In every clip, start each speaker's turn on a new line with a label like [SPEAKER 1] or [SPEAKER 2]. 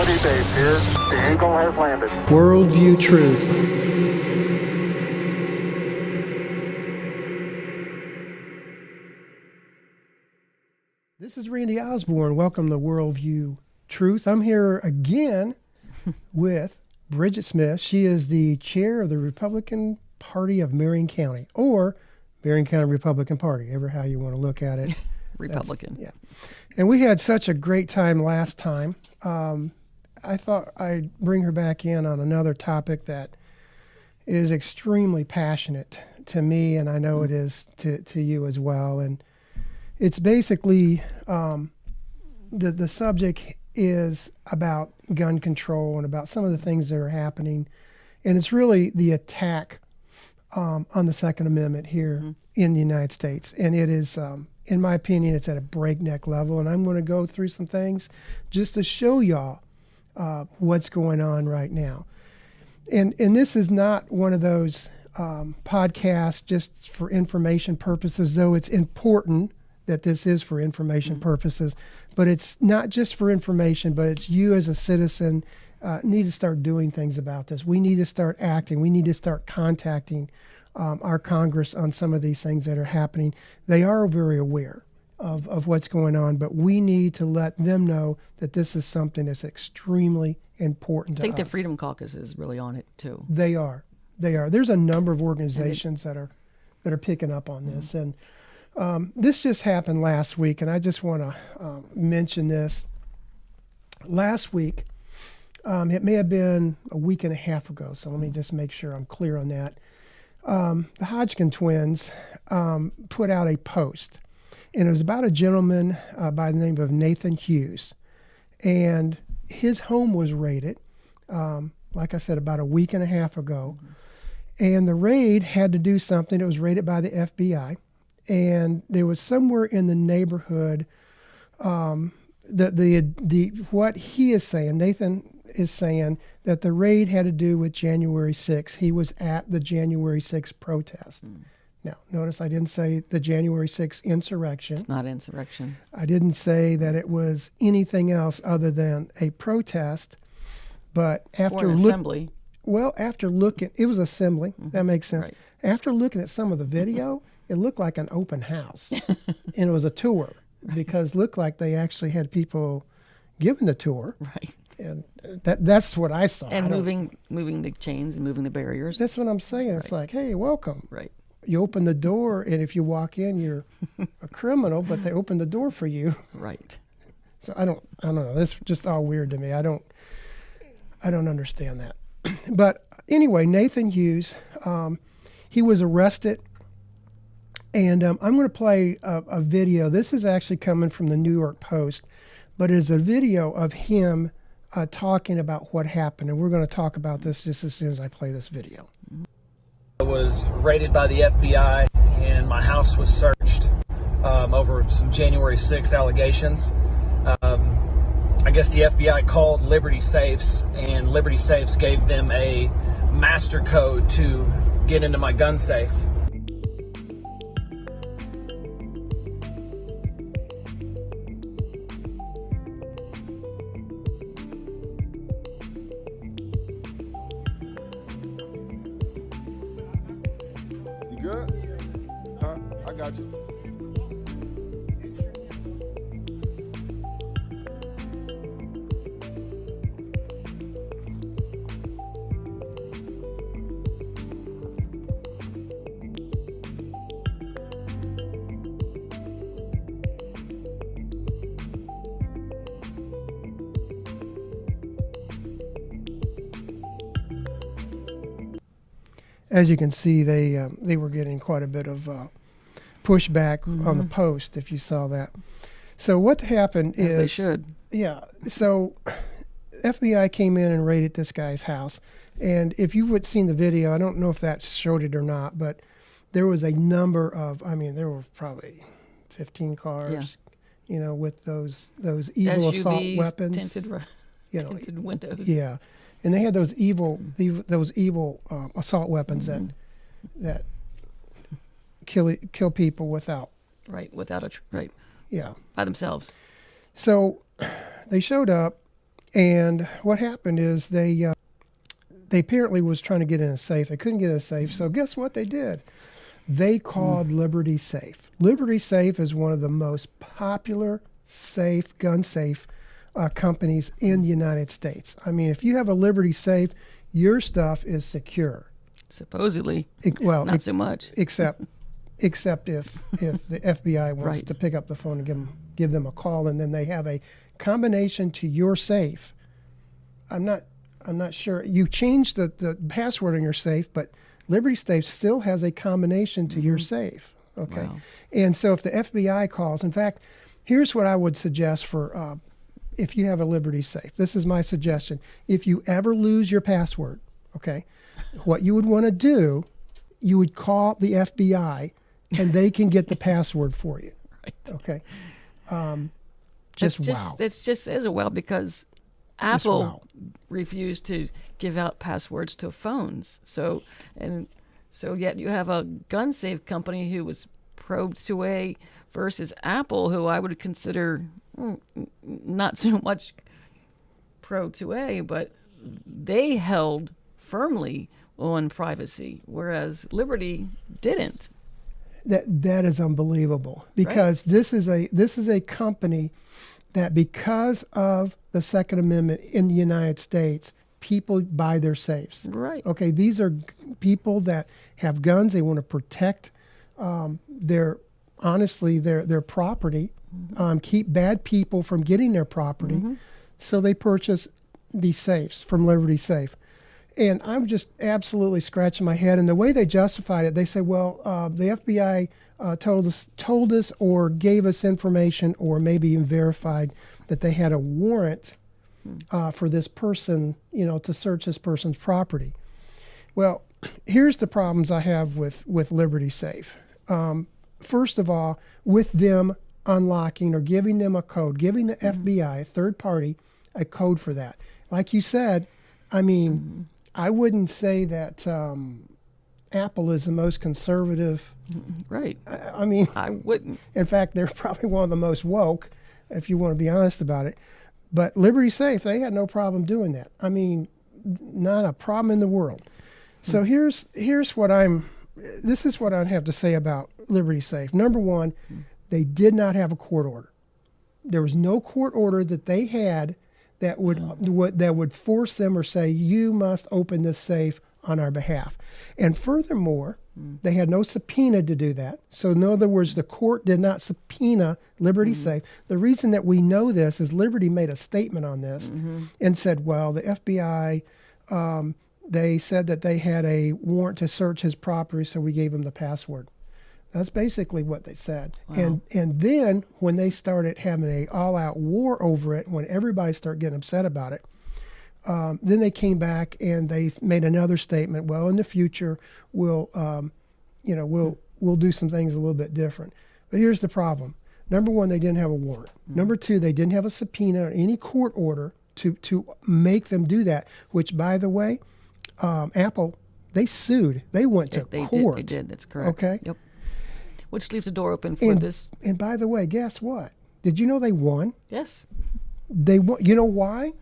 [SPEAKER 1] Tranquility Base here. The Eagle has landed.
[SPEAKER 2] Worldview Truth. This is Randy Osborne. Welcome to Worldview Truth. I'm here again with Bridget Smith. She is the chair of the Republican Party of Marion County, or Marion County Republican Party, ever how you want to look at it.
[SPEAKER 3] Republican.
[SPEAKER 2] Yeah. And we had such a great time last time. I thought I'd bring her back in on another topic that is extremely passionate to me, and I know it is to you as well. And it's basically the subject is about gun control and about some of the things that are happening. And it's really the attack on the Second Amendment here in the United States. And it is, in my opinion, it's at a breakneck level. And I'm going to go through some things just to show y'all what's going on right now. And this is not one of those podcasts just for information purposes, though it's important that this is for information purposes. But it's not just for information, but it's you as a citizen need to start doing things about this. We need to start acting. We need to start contacting our Congress on some of these things that are happening. They are very aware of what's going on, but we need to let them know that this is something that's extremely important to us.
[SPEAKER 3] I think the Freedom Caucus is really on it too.
[SPEAKER 2] They are. There's a number of organizations that are picking up on this, and this just happened last week, and I just want to mention this. Last week, it may have been a week and a half ago, so let me just make sure I'm clear on that. The Hodgkin twins put out a post, and it was about a gentleman by the name of Nathan Hughes, and his home was raided, like I said, about a week and a half ago, and the raid had to do something. It was raided by the FBI, and there was somewhere in the neighborhood, what he is saying, Nathan is saying that the raid had to do with January 6th. He was at the January 6th protest. Now, notice I didn't say the January 6th insurrection.
[SPEAKER 3] It's not insurrection.
[SPEAKER 2] I didn't say that it was anything else other than a protest. But after
[SPEAKER 3] assembly.
[SPEAKER 2] Well, after looking, it was assembly. That makes sense.
[SPEAKER 3] Right.
[SPEAKER 2] After looking at some of the video, it looked like an open house. And it was a tour because it looked like they actually had people giving the tour.
[SPEAKER 3] Right.
[SPEAKER 2] And that's what I saw.
[SPEAKER 3] And moving the chains and moving the barriers.
[SPEAKER 2] That's what I'm saying. It's like, hey, welcome.
[SPEAKER 3] Right.
[SPEAKER 2] You open the door, and if you walk in, you're a criminal, but they open the door for you.
[SPEAKER 3] Right.
[SPEAKER 2] So I don't know. That's just all weird to me. I don't understand that. But anyway, Nathan Hughes, he was arrested, and I'm going to play a video. This is actually coming from the New York Post, but it is a video of him talking about what happened, and we're going to talk about this just as soon as I play this video.
[SPEAKER 4] I was raided by the FBI, and my house was searched over some January 6th allegations. I guess the FBI called Liberty Safes, and Liberty Safes gave them a master code to get into my gun safe.
[SPEAKER 5] You good? Huh? I got you.
[SPEAKER 2] As you can see, they were getting quite a bit of pushback on the Post, if you saw that. So what happened is...
[SPEAKER 3] They should.
[SPEAKER 2] Yeah. So FBI came in and raided this guy's house. And if you would seen the video, I don't know if that showed it or not, but there was a number of, there were probably 15 cars, with those evil
[SPEAKER 3] SUVs,
[SPEAKER 2] assault weapons.
[SPEAKER 3] Tinted windows.
[SPEAKER 2] Yeah. And they had those evil assault weapons that kill people without.
[SPEAKER 3] Right, without
[SPEAKER 2] Yeah.
[SPEAKER 3] by themselves.
[SPEAKER 2] So they showed up, And what happened is they apparently was trying to get in a safe. They couldn't get in a safe. So guess what they did? They called Liberty Safe. Liberty Safe is one of the most popular gun safe companies in the United States. I mean, if you have a Liberty Safe, your stuff is secure.
[SPEAKER 3] Supposedly. Not so much.
[SPEAKER 2] Except if the FBI wants
[SPEAKER 3] Right.
[SPEAKER 2] to pick up the phone and give them a call, and then they have a combination to your safe. I'm not sure. You changed the password on your safe, but Liberty Safe still has a combination to your safe. Okay.
[SPEAKER 3] Wow.
[SPEAKER 2] And so if the FBI calls, in fact, here's what I would suggest for if you have a Liberty Safe. This is my suggestion. If you ever lose your password, okay, what you would want to do, you would call the FBI and they can get the password for you.
[SPEAKER 3] Right.
[SPEAKER 2] Okay.
[SPEAKER 3] It's just as well because Apple
[SPEAKER 2] wow.
[SPEAKER 3] refused to give out passwords to phones. So yet you have a gun safe company who was pro 2A versus Apple, who I would consider not so much pro 2A, but they held firmly on privacy, whereas Liberty didn't.
[SPEAKER 2] That is unbelievable because this is a company that because of the Second Amendment in the United States, people buy their safes.
[SPEAKER 3] Right.
[SPEAKER 2] Okay, these are people that have guns. They want to protect their property, keep bad people from getting their property. So they purchase these safes from Liberty Safe. And I'm just absolutely scratching my head. And the way they justified it, they say, well, the FBI told us or gave us information or maybe even verified that they had a warrant for this person, to search this person's property. Well, here's the problems I have with Liberty Safe. First of all, with them unlocking or giving them a code, giving the FBI, a third party, a code for that. Like you said, I mean, I wouldn't say that Apple is the most conservative.
[SPEAKER 3] Right.
[SPEAKER 2] I mean,
[SPEAKER 3] I wouldn't.
[SPEAKER 2] in fact, they're probably one of the most woke, if you want to be honest about it. But Liberty Safe, they had no problem doing that. I mean, not a problem in the world. So here's what this is what I'd have to say about Liberty Safe. Number one, they did not have a court order. There was no court order that they had that would force them or say, you must open this safe on our behalf. And furthermore, they had no subpoena to do that. So in other words, the court did not subpoena Liberty Safe. The reason that we know this is Liberty made a statement on this and said, well, the FBI, they said that they had a warrant to search his property, so we gave him the password. That's basically what they said. Wow. And then when they started having a all-out war over it, when everybody started getting upset about it, then they came back and they made another statement. Well, in the future, we'll do some things a little bit different. But here's the problem. Number one, they didn't have a warrant. Number two, they didn't have a subpoena or any court order to make them do that, which, by the way, Apple, they sued. They went to court.
[SPEAKER 3] They did. That's correct.
[SPEAKER 2] Okay.
[SPEAKER 3] Yep. Which leaves the door open for this.
[SPEAKER 2] And by the way, guess what? Did you know they won?
[SPEAKER 3] Yes.
[SPEAKER 2] They won. You know why?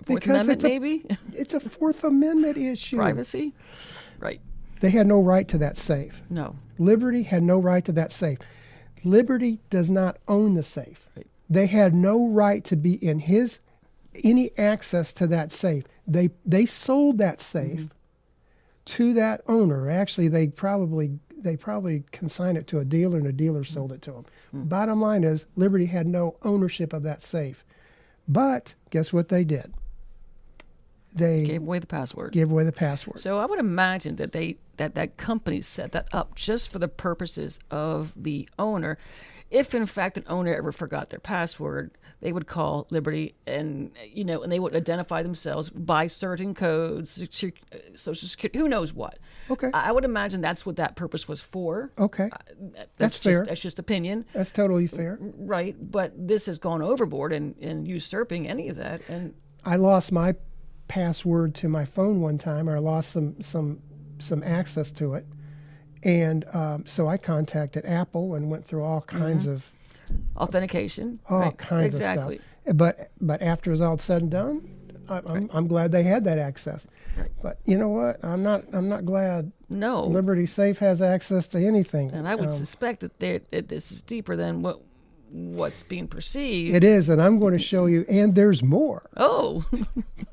[SPEAKER 3] Fourth Amendment, maybe?
[SPEAKER 2] It's a Fourth Amendment issue.
[SPEAKER 3] Privacy? Right.
[SPEAKER 2] They had no right to that safe.
[SPEAKER 3] No.
[SPEAKER 2] Liberty had no right to that safe. Liberty does not own the safe.
[SPEAKER 3] Right.
[SPEAKER 2] They had no right to be in any access to that safe. They sold that safe to that owner. Actually, they probably consigned it to a dealer, and a dealer sold it to them. Bottom line is, Liberty had no ownership of that safe. But guess what they did? They
[SPEAKER 3] gave away the password.
[SPEAKER 2] So
[SPEAKER 3] I would imagine that that company set that up just for the purposes of the owner. If in fact an owner ever forgot their password, they would call Liberty and they would identify themselves by certain codes, Social Security, who knows what.
[SPEAKER 2] Okay.
[SPEAKER 3] I would imagine that's what that purpose was for.
[SPEAKER 2] Okay.
[SPEAKER 3] That's
[SPEAKER 2] fair.
[SPEAKER 3] That's just opinion.
[SPEAKER 2] That's totally fair.
[SPEAKER 3] Right. But this has gone overboard in usurping any of that. And
[SPEAKER 2] I lost my password to my phone one time, or I lost some access to it. And so I contacted Apple and went through all kinds of
[SPEAKER 3] authentication.
[SPEAKER 2] all
[SPEAKER 3] right?
[SPEAKER 2] kinds
[SPEAKER 3] Exactly.
[SPEAKER 2] of stuff. But after it's all said and done, I'm glad they had that access.
[SPEAKER 3] Right.
[SPEAKER 2] But you know what? I'm not glad
[SPEAKER 3] No.
[SPEAKER 2] Liberty Safe has access to anything.
[SPEAKER 3] And I would suspect that this is deeper than what's being perceived.
[SPEAKER 2] It is, and I'm going to show you. And there's more.
[SPEAKER 3] Oh,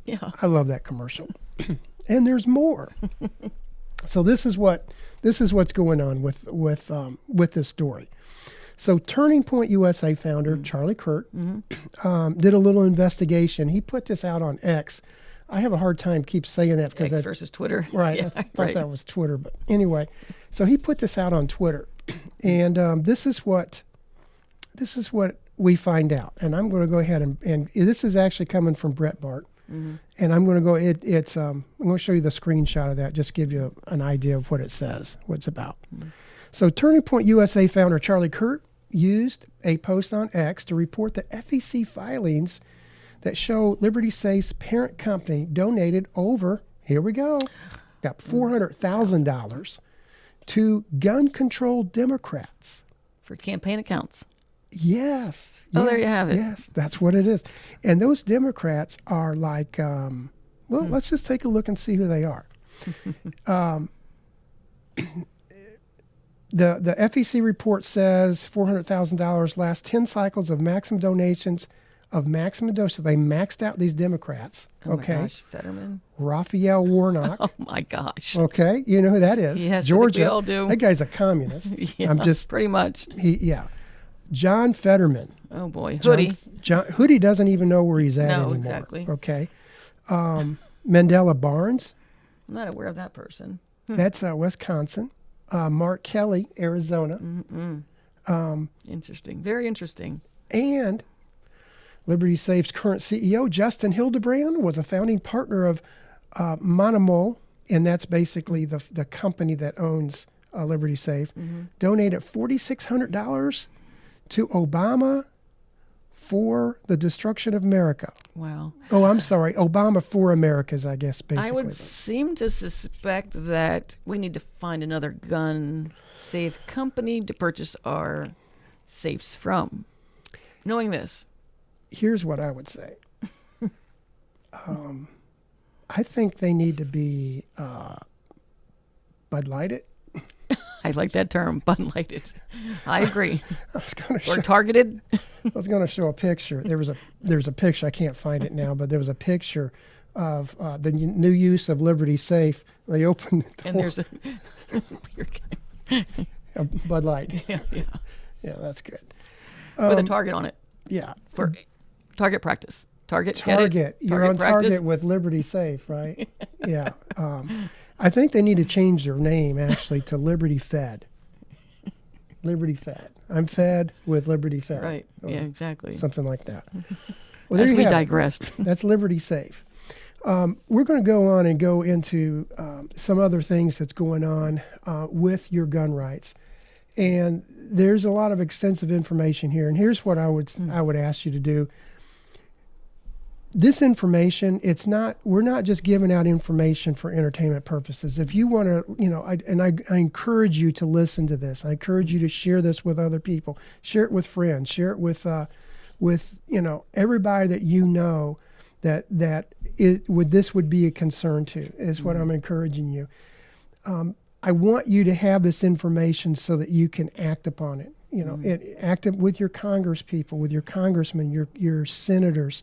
[SPEAKER 3] yeah.
[SPEAKER 2] I love that commercial. And there's more. So this is what's going on with this story. So Turning Point USA founder Charlie Kurt did a little investigation. He put this out on X. I have a hard time keep saying that because
[SPEAKER 3] X versus Twitter.
[SPEAKER 2] right.
[SPEAKER 3] Yeah,
[SPEAKER 2] I thought that was Twitter, but anyway. So he put this out on Twitter, and this is what we find out. And I'm going to go ahead and this is actually coming from Brett Bart. And I'm going to go. I'm going to show you the screenshot of that. Just give you an idea of what it says, what it's about. So Turning Point USA founder Charlie Kurt used a post on X to report the FEC filings that show Liberty Safe's parent company donated over. Here we go. Got $400,000 to gun control Democrats.
[SPEAKER 3] For campaign accounts.
[SPEAKER 2] Yes.
[SPEAKER 3] Oh, there you have it.
[SPEAKER 2] Yes, that's what it is. And those Democrats are like, let's just take a look and see who they are. The FEC report says $400,000 last 10 cycles of maximum donations of maximum dose. So they maxed out these Democrats.
[SPEAKER 3] Oh
[SPEAKER 2] okay.
[SPEAKER 3] my gosh, Fetterman.
[SPEAKER 2] Raphael Warnock.
[SPEAKER 3] Oh my gosh.
[SPEAKER 2] Okay. You know who that is.
[SPEAKER 3] Yes, I think
[SPEAKER 2] Georgia.
[SPEAKER 3] we all do.
[SPEAKER 2] That guy's a communist.
[SPEAKER 3] Yeah,
[SPEAKER 2] I'm just,
[SPEAKER 3] pretty much.
[SPEAKER 2] John Fetterman.
[SPEAKER 3] Oh boy, Hoodie.
[SPEAKER 2] Hoodie doesn't even know where he's at
[SPEAKER 3] No,
[SPEAKER 2] anymore.
[SPEAKER 3] exactly.
[SPEAKER 2] Okay. Mandela Barnes.
[SPEAKER 3] I'm not aware of that person.
[SPEAKER 2] That's Wisconsin. Mark Kelly, Arizona.
[SPEAKER 3] Interesting. Very interesting.
[SPEAKER 2] And Liberty Safe's current CEO, Justin Hildebrand, was a founding partner of Monomol, and that's basically the company that owns Liberty Safe, donated $4,600 to Obama for the destruction of America.
[SPEAKER 3] Wow.
[SPEAKER 2] Oh, I'm sorry. Obama for Americas, I guess, basically.
[SPEAKER 3] I would seem to suspect that we need to find another gun safe company to purchase our safes from. Knowing this.
[SPEAKER 2] Here's what I would say. I think they need to be Bud Lighted.
[SPEAKER 3] I like that term, Bud Lighted. I agree.
[SPEAKER 2] Or
[SPEAKER 3] targeted.
[SPEAKER 2] I was going to show a picture. There's a picture. I can't find it now, but there was a picture of the new use of Liberty Safe. They opened the
[SPEAKER 3] And there's a
[SPEAKER 2] Bud Light.
[SPEAKER 3] yeah.
[SPEAKER 2] Yeah, that's good.
[SPEAKER 3] With a target on it
[SPEAKER 2] Yeah.
[SPEAKER 3] for target practice. Target.
[SPEAKER 2] Target. You're on
[SPEAKER 3] practice.
[SPEAKER 2] target with Liberty Safe, right? Yeah. I think they need to change their name actually to Liberty Fed. Liberty Fed. I'm fed with Liberty Fed.
[SPEAKER 3] Right. Yeah, exactly.
[SPEAKER 2] Something like that. Well,
[SPEAKER 3] As
[SPEAKER 2] there you
[SPEAKER 3] we
[SPEAKER 2] have it.
[SPEAKER 3] digressed.
[SPEAKER 2] That's Liberty Safe. We're going to go on and go into some other things that's going on with your gun rights. And there's a lot of extensive information here. And here's what I would ask you to do. This information, we're not just giving out information for entertainment purposes. If you want to, I encourage you to listen to this. I encourage you to share this with other people. Share it with friends. Share it with everybody that you know that this would be a concern to, is what I'm encouraging you. I want you to have this information so that you can act upon it. Act with your Congress people, with your congressmen, your senators.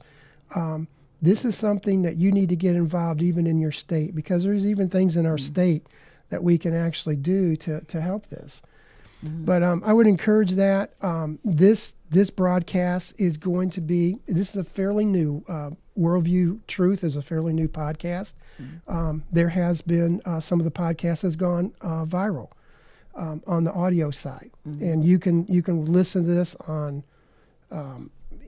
[SPEAKER 2] This is something that you need to get involved even in your state, because there's even things in our state that we can actually do to help this. But I would encourage that. This broadcast is going to be, this is a fairly new, Worldview Truth is a fairly new podcast. There has been, some of the podcasts has gone viral on the audio side. And you can listen to this on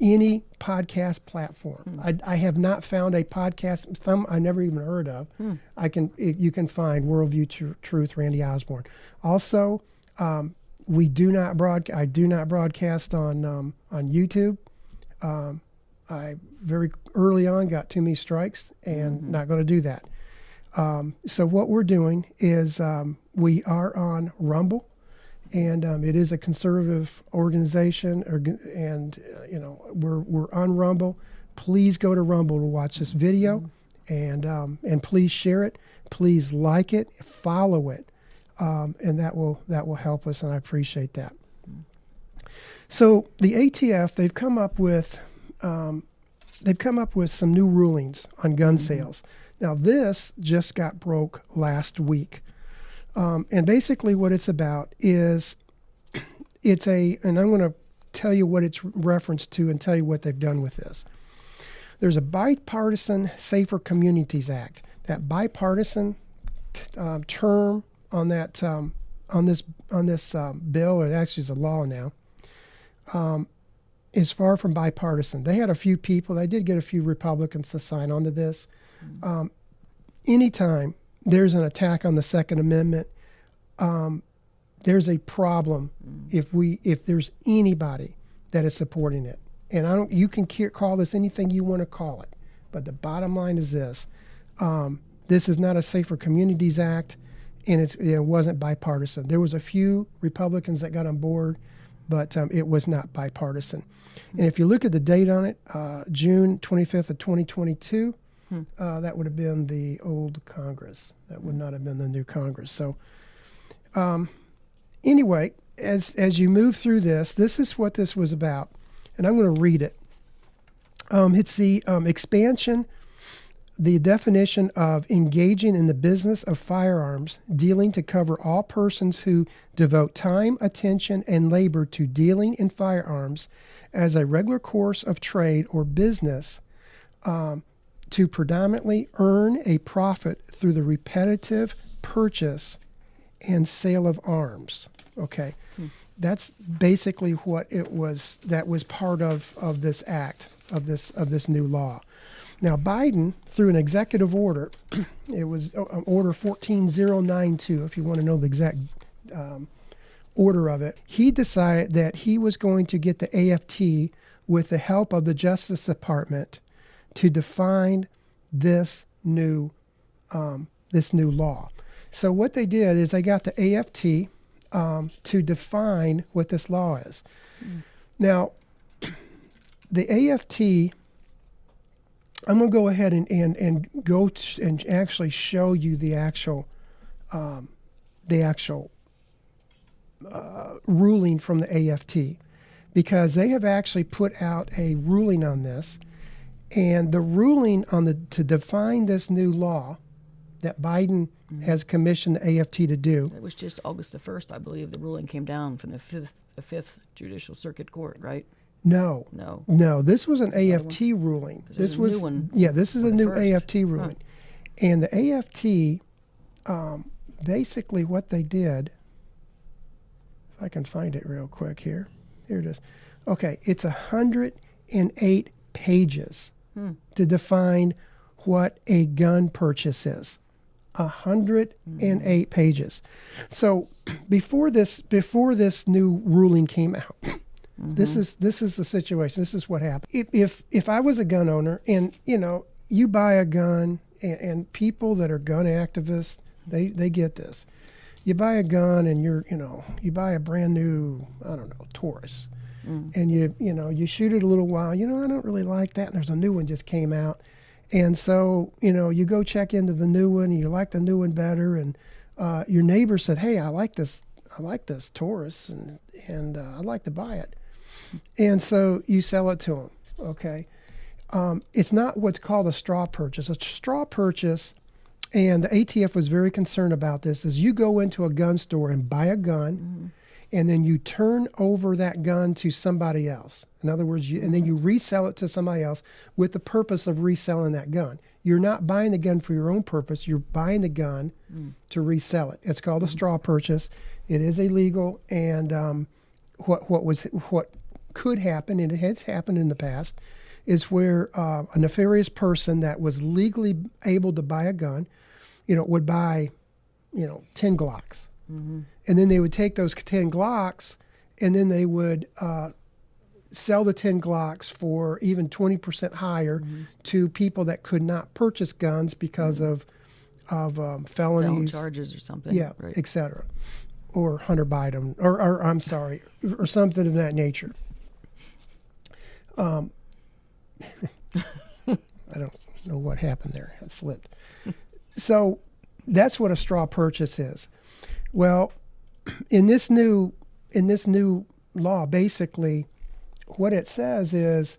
[SPEAKER 2] any podcast platform. I have not found a podcast, some I never even heard of. You can find Worldview Truth, Randy Osborne. Also, I do not broadcast on YouTube. I very early on got too many strikes and not going to do that. So what we're doing is we are on Rumble and it is a conservative organization. And we're on Rumble. Please go to Rumble to watch this video, and please share it. Please like it, follow it, and that will help us, and I appreciate that. So the ATF, they've come up with some new rulings on gun sales. Now this just got broke last week, and basically what it's about is and I'm going to tell you what it's referenced to and tell you what they've done with this. There's a bipartisan Safer Communities Act. That bipartisan term on that on this bill, or actually is a law now, is far from bipartisan. They had a few people. They did get a few Republicans to sign on to this. Anytime there's an attack on the Second Amendment, there's a problem if there's anybody that is supporting it. And you can call this anything you want to call it, but the bottom line is this: this is not a Safer Communities Act, and it wasn't bipartisan. There was a few Republicans that got on board, but it was not bipartisan. And if you look at the date on it, June 25th of 2022, that would have been the old Congress. That would not have been the new Congress. So anyway, as you move through this is what this was about. And I'm going to read it. It's the expansion, the definition of engaging in the business of firearms, dealing to cover all persons who devote time, attention, and labor to dealing in firearms as a regular course of trade or business, to predominantly earn a profit through the repetitive purchase and sale of arms. Okay. That's basically what it was. That was part of this act, of this new law. Now Biden, through an executive order, it was Order 14092. If you want to know the exact order of it, he decided that he was going to get the AFT, with the help of the Justice Department, to define this new law. So what they did is they got the AFT to define what this law is. Now, the AFT, I'm going to go ahead and go and actually show you the actual ruling from the AFT, because they have actually put out a ruling on this, and the ruling on to define this new law that Biden has commissioned the AFT to do.
[SPEAKER 3] It was just August the 1st, I believe, the ruling came down from the Fifth Judicial Circuit Court, right?
[SPEAKER 2] No. This was an AFT ruling.
[SPEAKER 3] This was a new one.
[SPEAKER 2] Yeah, this is a new
[SPEAKER 3] 1st.
[SPEAKER 2] AFT ruling, and the AFT, basically what they did. If I can find it real quick here. Here it is. Okay, it's 108 pages to define what a gun purchase is. 108 pages. So before this new ruling came out, this is the situation. This is what happened. If I was a gun owner, and you buy a gun, and people that are gun activists, they get this. You buy a gun, and you buy a brand new, I don't know, Taurus, and you shoot it a little while. I don't really like that. And there's a new one just came out. And so, you go check into the new one, and you like the new one better, and your neighbor said, "Hey, I like this Taurus, and I'd like to buy it." And so you sell it to them. Okay, it's not what's called a straw purchase. A straw purchase, and the ATF was very concerned about this, is you go into a gun store and buy a gun, and then you turn over that gun to somebody else. In other words, and then you resell it to somebody else with the purpose of reselling that gun. You're not buying the gun for your own purpose. You're buying the gun to resell it. It's called a straw purchase. It is illegal, and what could happen, and it has happened in the past, is where a nefarious person that was legally able to buy a gun, would buy, 10 Glocks. And then they would take those 10 Glocks, and then they would sell the 10 Glocks for even 20% higher to people that could not purchase guns because of felonies,
[SPEAKER 3] charges or something.
[SPEAKER 2] yeah,
[SPEAKER 3] right.
[SPEAKER 2] etc. or Hunter Biden, or I'm sorry, or something of that nature. I don't know what happened there. It slipped. So that's what a straw purchase is. Well, in this new law, basically, what it says is,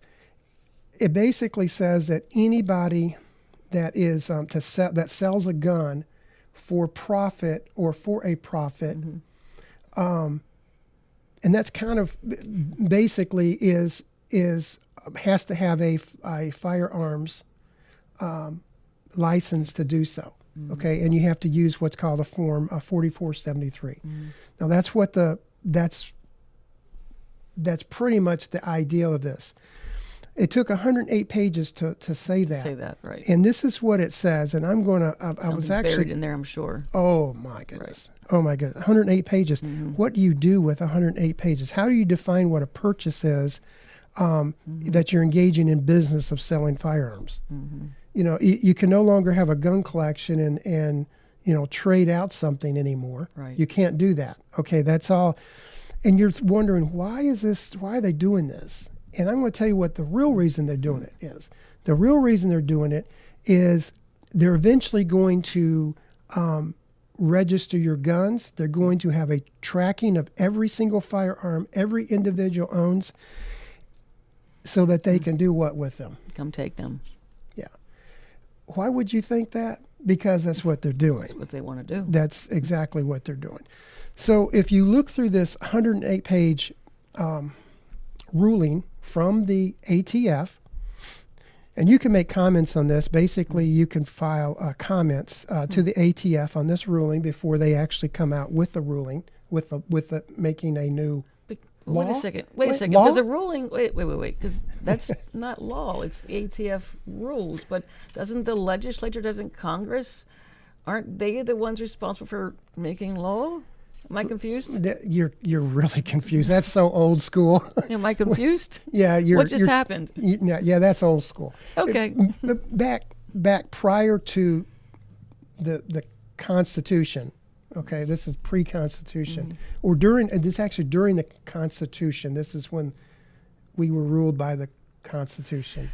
[SPEAKER 2] it basically says that anybody that is that sells a gun for profit or for a profit, and that's kind of basically is has to have a firearms license to do so. Okay, and you have to use what's called a form 4473. Now that's pretty much the ideal of this. It took 108 pages to say that.
[SPEAKER 3] Say that, right.
[SPEAKER 2] And this is what it says. And I'm going to, I was
[SPEAKER 3] Something's
[SPEAKER 2] actually
[SPEAKER 3] buried in there, I'm sure.
[SPEAKER 2] Oh my goodness. Right. Oh my goodness. 108 pages. What do you do with 108 pages? How do you define what a purchase is that you're engaging in business of selling firearms? You know, you can no longer have a gun collection and you know, trade out something anymore.
[SPEAKER 3] Right.
[SPEAKER 2] You can't do that. Okay, that's all. And you're wondering, why are they doing this? And I'm going to tell you what the real reason they're doing it is. The real reason they're doing it is they're eventually going to register your guns. They're going to have a tracking of every single firearm every individual owns so that they can do what with them?
[SPEAKER 3] Come take them.
[SPEAKER 2] Yeah. Why would you think that? Because that's what they're doing.
[SPEAKER 3] That's what they want to do.
[SPEAKER 2] That's exactly what they're doing. So if you look through this 108-page ruling from the ATF, and you can make comments on this. Basically, you can file comments to the ATF on this ruling before they actually come out with the ruling, with the making a new law.
[SPEAKER 3] Wait a second. Wait a second.
[SPEAKER 2] Law?
[SPEAKER 3] There's a ruling. Wait. Because that's not law. It's the ATF rules. But doesn't the legislature, doesn't Congress, aren't they the ones responsible for making law? Am I confused?
[SPEAKER 2] You're really confused. That's so old school.
[SPEAKER 3] Am I confused?
[SPEAKER 2] Yeah,
[SPEAKER 3] what just happened?
[SPEAKER 2] Yeah, that's old school.
[SPEAKER 3] Okay.
[SPEAKER 2] Back prior to the Constitution. Okay, this is pre-Constitution, or during. And this actually during the Constitution. This is when we were ruled by the Constitution.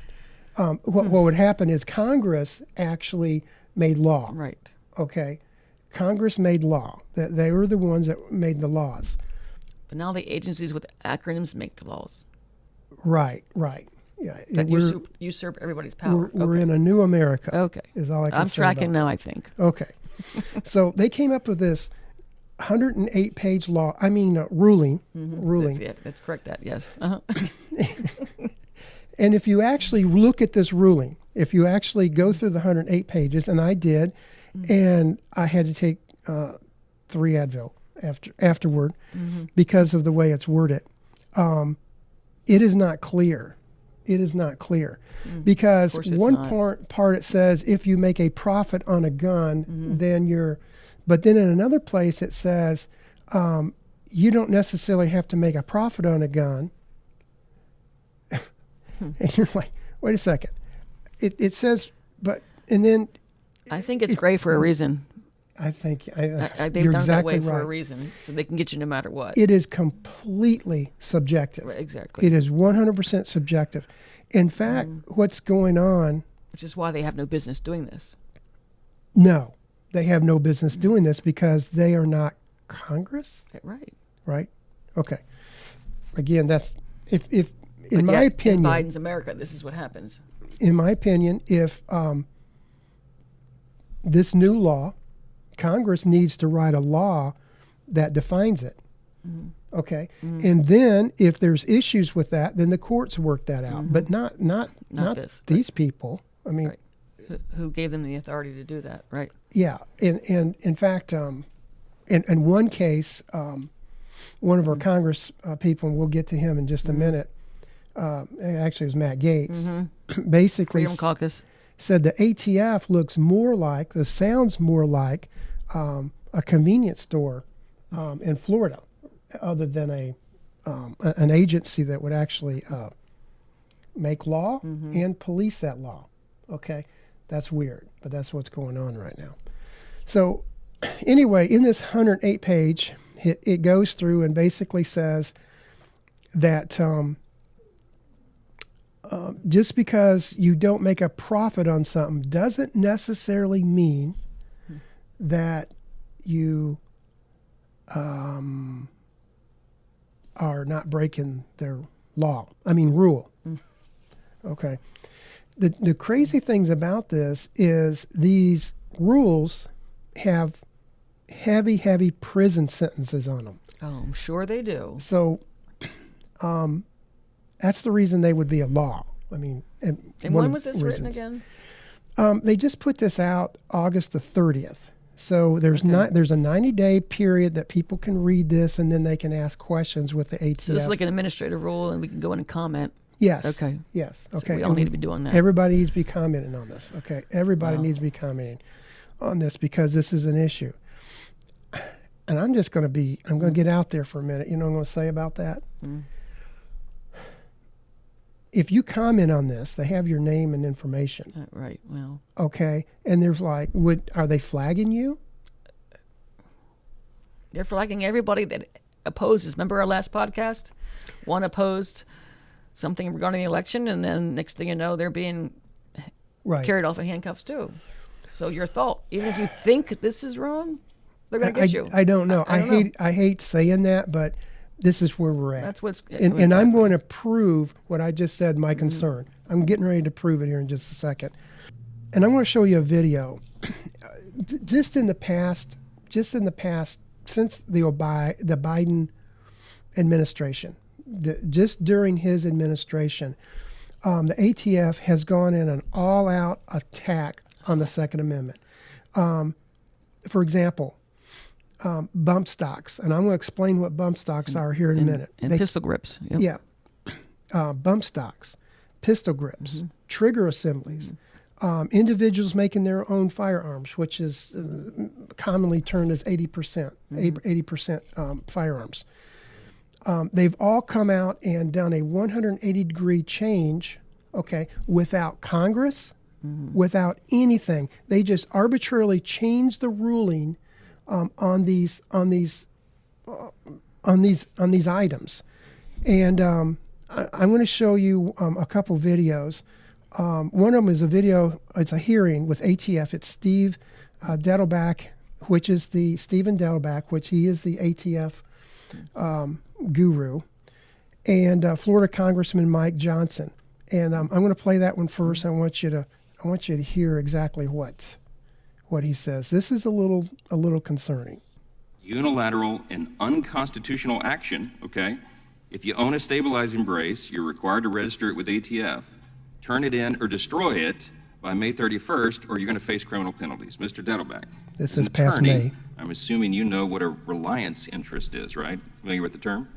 [SPEAKER 2] What would happen is Congress actually made law.
[SPEAKER 3] Right.
[SPEAKER 2] Okay. Congress made law. That they were the ones that made the laws.
[SPEAKER 3] But now the agencies with acronyms make the laws.
[SPEAKER 2] Right. Yeah.
[SPEAKER 3] That usurp everybody's power.
[SPEAKER 2] We're in a new America.
[SPEAKER 3] Okay.
[SPEAKER 2] Is all I can say.
[SPEAKER 3] I'm tracking now, I think.
[SPEAKER 2] Okay. So they came up with this 108-page law. Ruling. Ruling.
[SPEAKER 3] That's correct. Yes.
[SPEAKER 2] And if you actually look at this ruling, if you actually go through the 108 pages, and I did, and I had to take 3 Advil afterward because of the way it's worded. It is not clear. It is not clear because one part it says if you make a profit on a gun, then you're. But then in another place it says you don't necessarily have to make a profit on a gun. And you're like, wait a second. It says, but and then.
[SPEAKER 3] I think it's gray for a reason.
[SPEAKER 2] I think
[SPEAKER 3] they've
[SPEAKER 2] you're
[SPEAKER 3] done
[SPEAKER 2] exactly
[SPEAKER 3] that way
[SPEAKER 2] right.
[SPEAKER 3] for a reason, so they can get you no matter what.
[SPEAKER 2] It is completely subjective.
[SPEAKER 3] Right, exactly.
[SPEAKER 2] It is 100% subjective. In fact, what's going on?
[SPEAKER 3] Which is why they have no business doing this.
[SPEAKER 2] No, they have no business doing this because they are not Congress.
[SPEAKER 3] Right.
[SPEAKER 2] Right. Okay. Again, that's if in my opinion,
[SPEAKER 3] in Biden's America, this is what happens.
[SPEAKER 2] In my opinion, if this new law, Congress needs to write a law that defines it. Okay. And then if there's issues with that, then the courts work that out. But not these people. I mean,
[SPEAKER 3] right. Who gave them the authority to do that, right?
[SPEAKER 2] Yeah. And in fact, in one case, one of our Congress people, and we'll get to him in just a minute, actually it was Matt Gaetz, basically
[SPEAKER 3] Freedom Caucus.
[SPEAKER 2] Said the ATF sounds more like a convenience store in Florida, other than an agency that would actually make law and police that law. Okay, that's weird, but that's what's going on right now. So anyway, in this 108 page, it goes through and basically says that just because you don't make a profit on something doesn't necessarily mean that you are not breaking their rule. Okay. The crazy things about this is these rules have heavy prison sentences on them.
[SPEAKER 3] Oh, I'm sure they do.
[SPEAKER 2] So that's the reason they would be a law. I mean, and
[SPEAKER 3] when was this written again?
[SPEAKER 2] They just put this out August the 30th. So there's a 90-day period that people can read this, and then they can ask questions with the ATF.
[SPEAKER 3] So this is like an administrative rule, and we can go in and comment.
[SPEAKER 2] Yes.
[SPEAKER 3] Okay.
[SPEAKER 2] Yes.
[SPEAKER 3] So
[SPEAKER 2] Okay.
[SPEAKER 3] we all need to be doing that.
[SPEAKER 2] Everybody needs to be commenting on this. Okay. Everybody needs to be commenting on this because this is an issue. And I'm going to get out there for a minute. You know what I'm going to say about that? Mm. If you comment on this, they have your name and information.
[SPEAKER 3] Right. Well.
[SPEAKER 2] Okay. And there's like, are they flagging you?
[SPEAKER 3] They're flagging everybody that opposes. Remember our last podcast? One opposed something regarding the election, and then next thing you know, they're being carried off in handcuffs too. So your thought, even if you think this is wrong, they're going to get you.
[SPEAKER 2] I don't know. I hate saying that, but this is where we're at.
[SPEAKER 3] That's what's
[SPEAKER 2] and I'm going to prove what I just said. My concern. I'm getting ready to prove it here in just a second, and I'm going to show you a video. Just in the past, since the Biden administration, just during his administration, the ATF has gone in an all-out attack on the Second Amendment. For example, bump stocks, and I'm going to explain what bump stocks are here in a minute.
[SPEAKER 3] And pistol grips.
[SPEAKER 2] Yep. Yeah. Bump stocks, pistol grips, trigger assemblies, individuals making their own firearms, which is commonly termed as 80%, 80% firearms. They've all come out and done a 180-degree change, without Congress, without anything. They just arbitrarily changed the ruling on these items. And I'm going to show you a couple videos. One of them is a video. It's a hearing with ATF. It's Steve Dettelbach, which is Stephen Dettelbach, which he is the ATF guru, and Florida Congressman Mike Johnson. And I'm going to play that one first. I want you to hear exactly what he says. This is a little concerning.
[SPEAKER 6] Unilateral and unconstitutional action. Okay, if you own a stabilizing brace, you're required to register it with ATF, turn it in or destroy it by May 31st, or you're going to face criminal penalties. Mr. Dettelbach,
[SPEAKER 2] this
[SPEAKER 6] as an
[SPEAKER 2] is past
[SPEAKER 6] attorney,
[SPEAKER 2] May.
[SPEAKER 6] I'm assuming you know what a reliance interest is, right? Familiar with the term?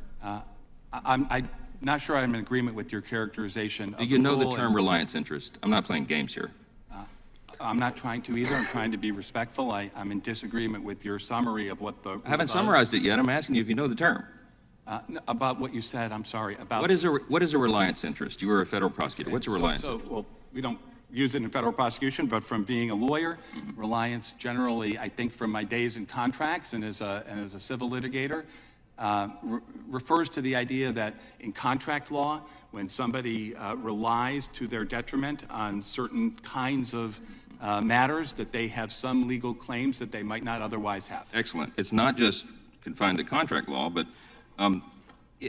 [SPEAKER 7] I'm not sure I'm in agreement with your characterization of
[SPEAKER 6] Do you know the
[SPEAKER 7] rule
[SPEAKER 6] term reliance interest? I'm not playing games here.
[SPEAKER 7] I'm not trying to either. I'm trying to be respectful. I'm in disagreement with your summary of what the.
[SPEAKER 6] I haven't summarized it yet. I'm asking you if you know the term.
[SPEAKER 7] About what you said, I'm sorry. About
[SPEAKER 6] what is a reliance interest? You were a federal prosecutor. What's a reliance?
[SPEAKER 7] Well, we don't use it in federal prosecution, but from being a lawyer, reliance generally, I think, from my days in contracts and as a civil litigator, refers to the idea that in contract law, when somebody relies to their detriment on certain kinds of matters, that they have some legal claims that they might not otherwise have.
[SPEAKER 6] Excellent. It's not just confined to contract law, but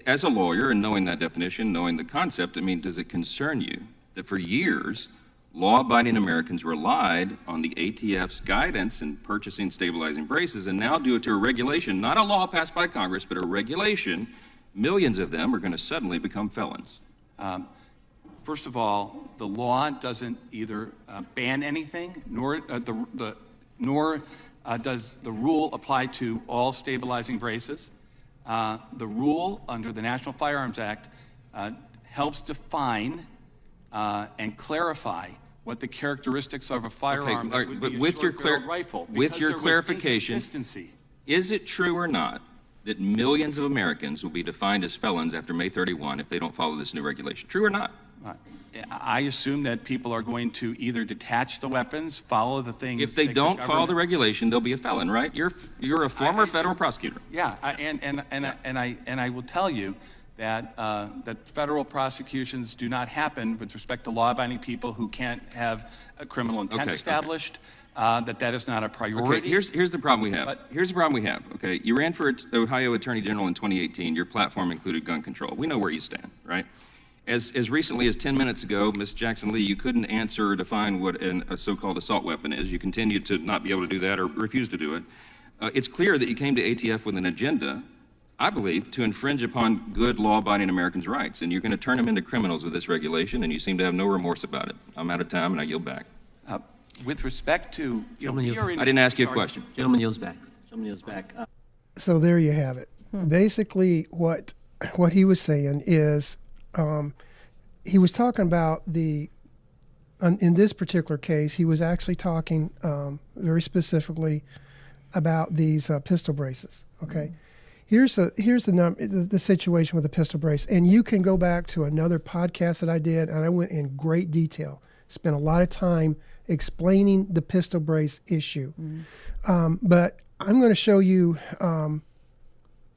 [SPEAKER 6] as a lawyer and knowing that definition, knowing the concept, I mean, does it concern you that for years, law-abiding Americans relied on the ATF's guidance in purchasing stabilizing braces, and now due to a regulation, not a law passed by Congress, but a regulation, millions of them are going to suddenly become felons?
[SPEAKER 7] First of all, the law doesn't either ban anything, nor does the rule apply to all stabilizing braces. The rule under the National Firearms Act helps define and clarify what the characteristics of a firearm
[SPEAKER 6] Okay,
[SPEAKER 7] would
[SPEAKER 6] but
[SPEAKER 7] be a
[SPEAKER 6] with your
[SPEAKER 7] short-barreled rifle.
[SPEAKER 6] with your
[SPEAKER 7] Because there was
[SPEAKER 6] clarification,
[SPEAKER 7] inconsistency.
[SPEAKER 6] is it true or not that millions of Americans will be defined as felons after May 31 if they don't follow this new regulation? True or not?
[SPEAKER 7] I assume that people are going to either detach the weapons, follow the things.
[SPEAKER 6] If they
[SPEAKER 7] that
[SPEAKER 6] don't follow the
[SPEAKER 7] government-
[SPEAKER 6] regulation, they'll be a felon, right? You're a former federal prosecutor.
[SPEAKER 7] Yeah, and I will tell you that that federal prosecutions do not happen with respect to law-abiding people who can't have a criminal intent
[SPEAKER 6] Okay, okay.
[SPEAKER 7] established. That is not a priority.
[SPEAKER 6] Okay, here's the problem we have.
[SPEAKER 7] But-
[SPEAKER 6] Here's the problem we have. Okay, you ran for Ohio Attorney General in 2018. Your platform included gun control. We know where you stand, right? As recently as 10 minutes ago, Ms. Jackson Lee, you couldn't answer or define what a so-called assault weapon is. You continue to not be able to do that or refuse to do it. It's clear that you came to ATF with an agenda, I believe, to infringe upon good law-abiding Americans' rights, and you're going to turn them into criminals with this regulation, and you seem to have no remorse about it. I'm out of time, and I yield back.
[SPEAKER 7] With respect to, we are in-
[SPEAKER 6] I didn't ask you a
[SPEAKER 7] sorry.
[SPEAKER 6] question.
[SPEAKER 8] Gentleman yields back. Gentleman yields back.
[SPEAKER 2] So there you have it. Basically, what he was saying is, he was talking about in this particular case, he was actually talking very specifically about these pistol braces. Okay, here's the situation with the pistol brace, and you can go back to another podcast that I did, and I went in great detail, spent a lot of time explaining the pistol brace issue. But I'm going to show you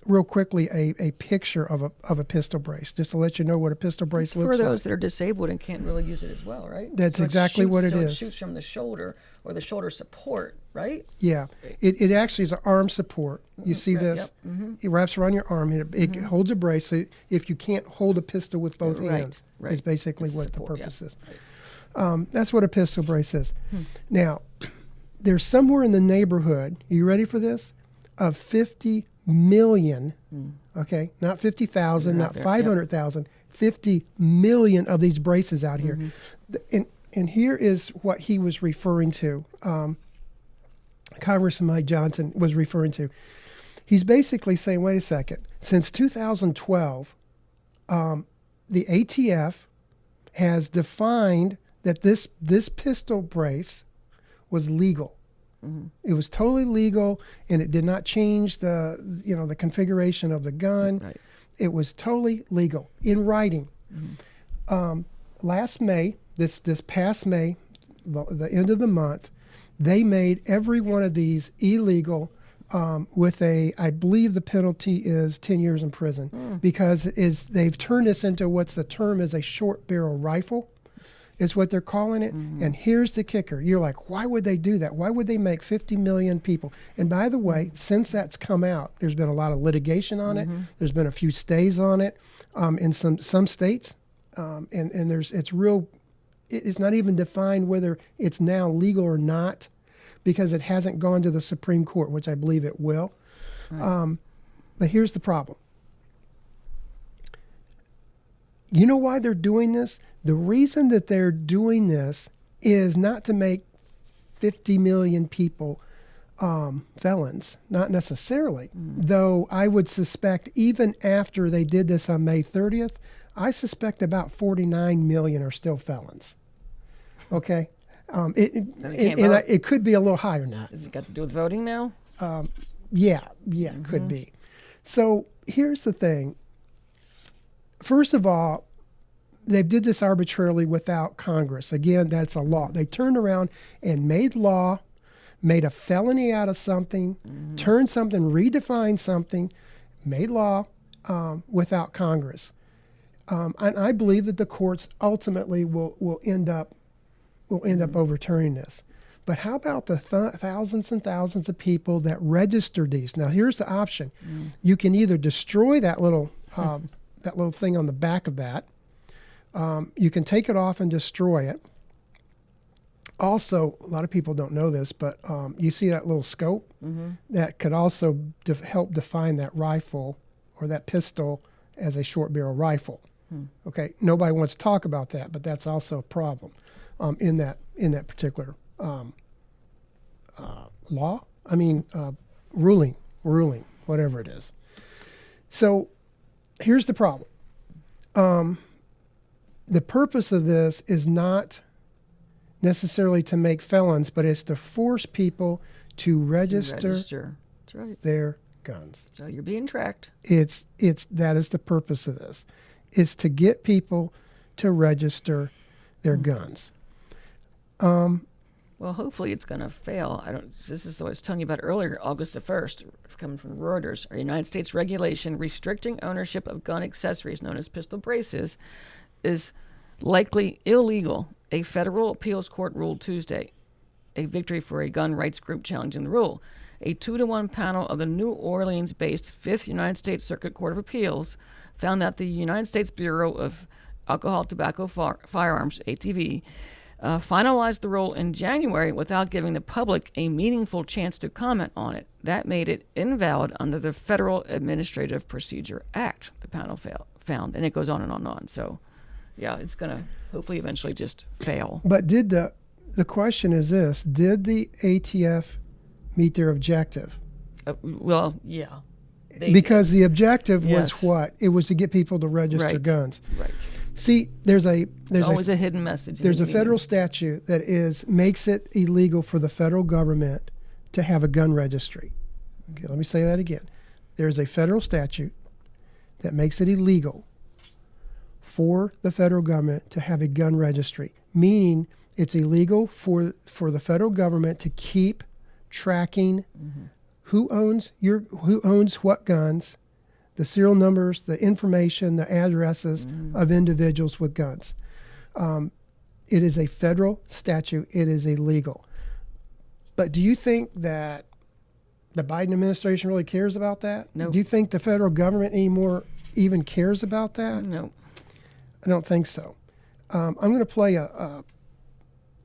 [SPEAKER 2] real quickly a picture of a pistol brace, just to let you know what a pistol brace
[SPEAKER 3] For
[SPEAKER 2] looks
[SPEAKER 3] those
[SPEAKER 2] like.
[SPEAKER 3] that are disabled and can't really use it as well, right?
[SPEAKER 2] That's
[SPEAKER 3] So
[SPEAKER 2] exactly what it
[SPEAKER 3] so
[SPEAKER 2] is.
[SPEAKER 3] It shoots from the shoulder or the shoulder support, right?
[SPEAKER 2] Yeah, it actually is an arm support. You see
[SPEAKER 3] right,
[SPEAKER 2] this?
[SPEAKER 3] yep, mm-hmm.
[SPEAKER 2] It wraps around your arm. It holds a brace. So if you can't hold a pistol with both
[SPEAKER 3] Right,
[SPEAKER 2] hands,
[SPEAKER 3] right.
[SPEAKER 2] is basically
[SPEAKER 3] It's
[SPEAKER 2] what
[SPEAKER 3] support,
[SPEAKER 2] the
[SPEAKER 3] yeah.
[SPEAKER 2] purpose is. That's what a pistol brace is. Now, there's somewhere in the neighborhood, are you ready for this? Of 50 million, okay, not 50,000,
[SPEAKER 3] They're out
[SPEAKER 2] not
[SPEAKER 3] there,
[SPEAKER 2] 500,000, 50 million of these braces out here. And here is what he was referring to, Congressman Mike Johnson was referring to. He's basically saying, wait a second, since 2012, the ATF has defined that this pistol brace was legal. It was totally legal, and it did not change the configuration of the gun.
[SPEAKER 3] Right.
[SPEAKER 2] It was totally legal in writing. Last May, this past May, the end of the month, they made every one of these illegal with I believe the penalty is 10 years in prison because they've turned this into what's the term is a short barrel rifle. Is what they're calling it. And here's the kicker. You're like, why would they do that? Why would they make 50 million people? And by the way, since that's come out, there's been a lot of litigation on it. There's been a few stays on it in some states. And it's not even defined whether it's now legal or not because it hasn't gone to the Supreme Court, which I believe it will.
[SPEAKER 3] Right.
[SPEAKER 2] But here's the problem. You know why they're doing this? The reason that they're doing this is not to make 50 million people felons, not necessarily. Though I would suspect even after they did this on May 30th, I suspect about 49 million are still felons. Okay? It could be a little higher than that.
[SPEAKER 3] Has it got to do with voting now?
[SPEAKER 2] Yeah, it could be. So here's the thing. First of all, they did this arbitrarily without Congress. Again, that's a law. They turned around and made law, made a felony out of something, turned something, redefined something, made law without Congress. And I believe that the courts ultimately will end up overturning this. But how about the thousands and thousands of people that registered these? Now, here's the option: you can either destroy that little thing on the back of that. You can take it off and destroy it. Also, a lot of people don't know this, but you see that little scope? That could also help define that rifle or that pistol as a short barrel rifle. Okay, nobody wants to talk about that, but that's also a problem in that particular law. I mean, ruling, whatever it is. So here's the problem. The purpose of this is not necessarily to make felons, but it's to force people to register
[SPEAKER 3] That's right.
[SPEAKER 2] their guns.
[SPEAKER 3] So you're being tracked.
[SPEAKER 2] That is the purpose of this. It's to get people to register their guns.
[SPEAKER 3] Well, hopefully it's going to fail. This is what I was telling you about earlier, August the 1st, coming from Reuters. A United States regulation restricting ownership of gun accessories known as pistol braces is likely illegal. A federal appeals court ruled Tuesday, a victory for a gun rights group challenging the rule. A 2-1 panel of the New Orleans-based 5th United States Circuit Court of Appeals found that the United States Bureau of Alcohol, Tobacco, Firearms, ATV, finalized the rule in January without giving the public a meaningful chance to comment on it. That made it invalid under the Federal Administrative Procedure Act, the panel found. And it goes on and on and on. So, yeah, it's going to hopefully eventually just fail.
[SPEAKER 2] But did the question is this, did the ATF meet their objective?
[SPEAKER 3] Well, yeah.
[SPEAKER 2] Because the objective was
[SPEAKER 3] Yes.
[SPEAKER 2] what? It was to get people to register guns.
[SPEAKER 3] Right.
[SPEAKER 2] See, there's
[SPEAKER 3] always a hidden message.
[SPEAKER 2] There's a federal statute that makes it illegal for the federal government to have a gun registry. Okay, let me say that again. There's a federal statute that makes it illegal for the federal government to have a gun registry, meaning it's illegal for the federal government to keep tracking who owns what guns, the serial numbers, the information, the addresses of individuals with guns. It is a federal statute. It is illegal. But do you think that the Biden administration really cares about that?
[SPEAKER 3] No.
[SPEAKER 2] Do you think the federal government anymore even cares about that?
[SPEAKER 3] No.
[SPEAKER 2] I don't think so. I'm going to play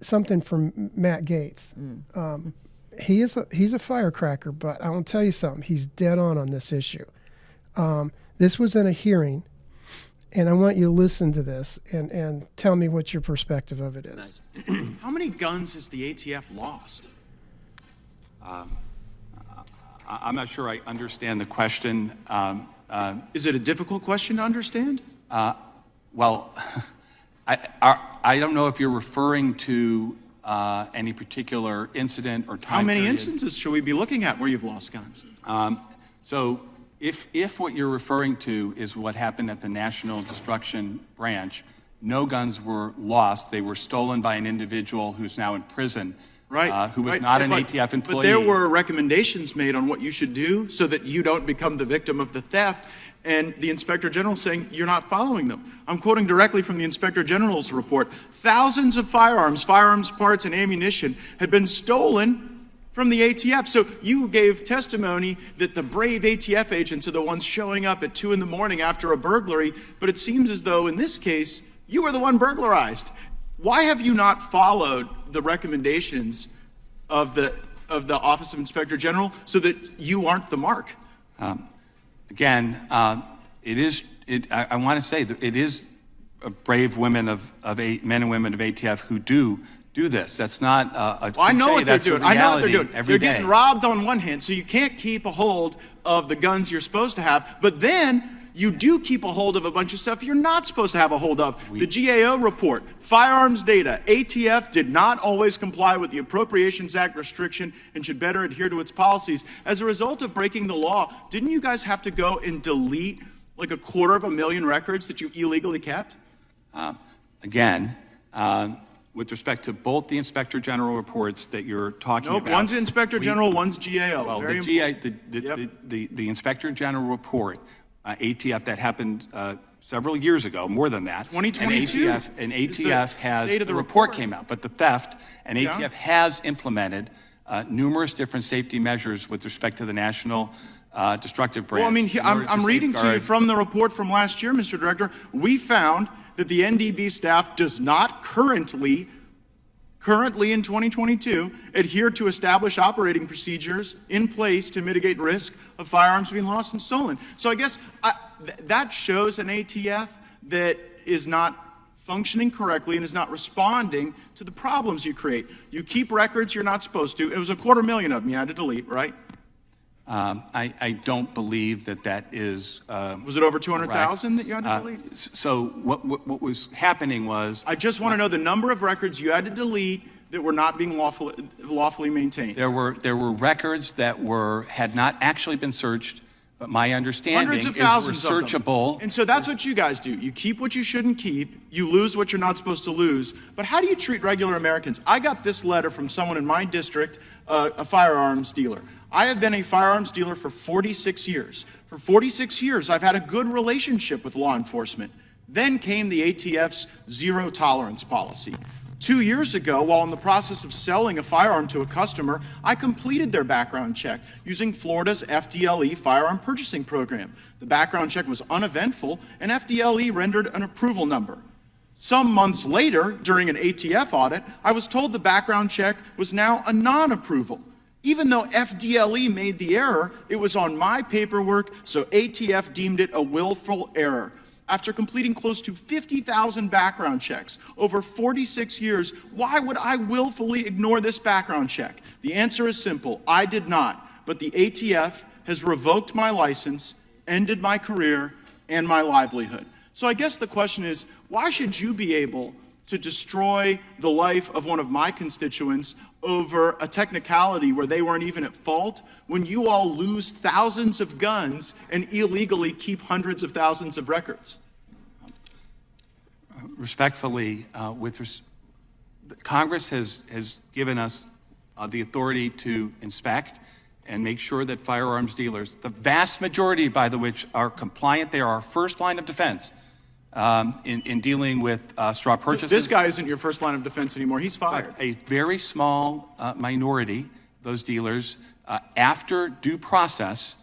[SPEAKER 2] something from Matt Gaetz. He's a firecracker, but I want to tell you something. He's dead on this issue. This was in a hearing, and I want you to listen to this and tell me what your perspective of it is.
[SPEAKER 9] How many guns has the ATF lost?
[SPEAKER 7] I'm not sure I understand the question.
[SPEAKER 9] Is it a difficult question to understand?
[SPEAKER 7] Well, I don't know if you're referring to any particular incident or time
[SPEAKER 9] How many
[SPEAKER 7] period.
[SPEAKER 9] instances should we be looking at where you've lost guns?
[SPEAKER 7] So if what you're referring to is what happened at the National Destruction Branch, no guns were lost. They were stolen by an individual who's now in prison,
[SPEAKER 9] Right.
[SPEAKER 7] who was
[SPEAKER 9] right.
[SPEAKER 7] not an
[SPEAKER 9] But-
[SPEAKER 7] ATF employee.
[SPEAKER 9] But there were recommendations made on what you should do so that you don't become the victim of the theft, and the Inspector General saying you're not following them. I'm quoting directly from the Inspector General's report. Thousands of firearms parts, and ammunition had been stolen from the ATF. So you gave testimony that the brave ATF agents are the ones showing up at 2 a.m. after a burglary, but it seems as though in this case, you were the one burglarized. Why have you not followed the recommendations of the Office of Inspector General so that you aren't the mark?
[SPEAKER 7] Again, I want to say that it is brave women men and women of ATF who do this. That's not a
[SPEAKER 9] Well, I know
[SPEAKER 7] cliche,
[SPEAKER 9] what they're
[SPEAKER 7] that's a
[SPEAKER 9] doing. I know what they're
[SPEAKER 7] reality
[SPEAKER 9] doing.
[SPEAKER 7] every
[SPEAKER 9] They're getting
[SPEAKER 7] day.
[SPEAKER 9] robbed on one hand, so you can't keep a hold of the guns you're supposed to have. But then you do keep a hold of a bunch of stuff you're not supposed to have a hold of. The GAO report, firearms data, ATF did not always comply with the Appropriations Act restriction and should better adhere to its policies. As a result of breaking the law, didn't you guys have to go and delete like 250,000 records that you illegally kept?
[SPEAKER 7] Again, with respect to both the Inspector General reports that you're talking
[SPEAKER 9] Nope,
[SPEAKER 7] about.
[SPEAKER 9] one's Inspector General, one's GAO.
[SPEAKER 7] Well,
[SPEAKER 9] Very
[SPEAKER 7] the Inspector General report, ATF, that happened several years ago, more than that.
[SPEAKER 9] 2022
[SPEAKER 7] And
[SPEAKER 9] is the
[SPEAKER 7] ATF has,
[SPEAKER 9] date of
[SPEAKER 7] the
[SPEAKER 9] the
[SPEAKER 7] report
[SPEAKER 9] report.
[SPEAKER 7] came out, but the theft, and
[SPEAKER 9] Yeah.
[SPEAKER 7] ATF has implemented numerous different safety measures with respect to the National Destructive Branch.
[SPEAKER 9] Well, I mean,
[SPEAKER 7] in order
[SPEAKER 9] I'm reading to you
[SPEAKER 7] safeguard-
[SPEAKER 9] from the report from last year, Mr. Director. We found that the NDB staff does not currently in 2022, adhere to established operating procedures in place to mitigate risk of firearms being lost and stolen. So I guess that shows an ATF that is not functioning correctly and is not responding to the problems you create. You keep records you're not supposed to. It was 250,000 of them you had to delete, right?
[SPEAKER 7] I don't believe that is.
[SPEAKER 9] Was it over 200,000 that you had to delete?
[SPEAKER 7] So what was happening was.
[SPEAKER 9] I just want to know the number of records you had to delete that were not being lawfully maintained.
[SPEAKER 7] There were records that had not actually been searched But my understanding
[SPEAKER 9] Hundreds
[SPEAKER 7] is
[SPEAKER 9] of thousands
[SPEAKER 7] researchable.
[SPEAKER 9] of them. And so that's what you guys do. You keep what you shouldn't keep. You lose what you're not supposed to lose. But how do you treat regular Americans? I got this letter from someone in my district, a firearms dealer. I have been a firearms dealer for 46 years. For 46 years, I've had a good relationship with law enforcement. Then came the ATF's zero tolerance policy. 2 years ago, while in the process of selling a firearm to a customer, I completed their background check using Florida's FDLE firearm purchasing program. The background check was uneventful, and FDLE rendered an approval number. Some months later, during an ATF audit, I was told the background check was now a non-approval. Even though FDLE made the error, it was on my paperwork, so ATF deemed it a willful error. After completing close to 50,000 background checks over 46 years, why would I willfully ignore this background check? The answer is simple. I did not, but the ATF has revoked my license, ended my career, and my livelihood. So I guess the question is, why should you be able to destroy the life of one of my constituents over a technicality where they weren't even at fault, when you all lose thousands of guns and illegally keep hundreds of thousands of records?
[SPEAKER 7] Respectfully, Congress has given us the authority to inspect and make sure that firearms dealers, the vast majority by the which are compliant, they are our first line of defense in dealing with straw purchases.
[SPEAKER 9] This guy isn't your first line of defense anymore. He's fired.
[SPEAKER 7] But a very small minority, those dealers, after due process,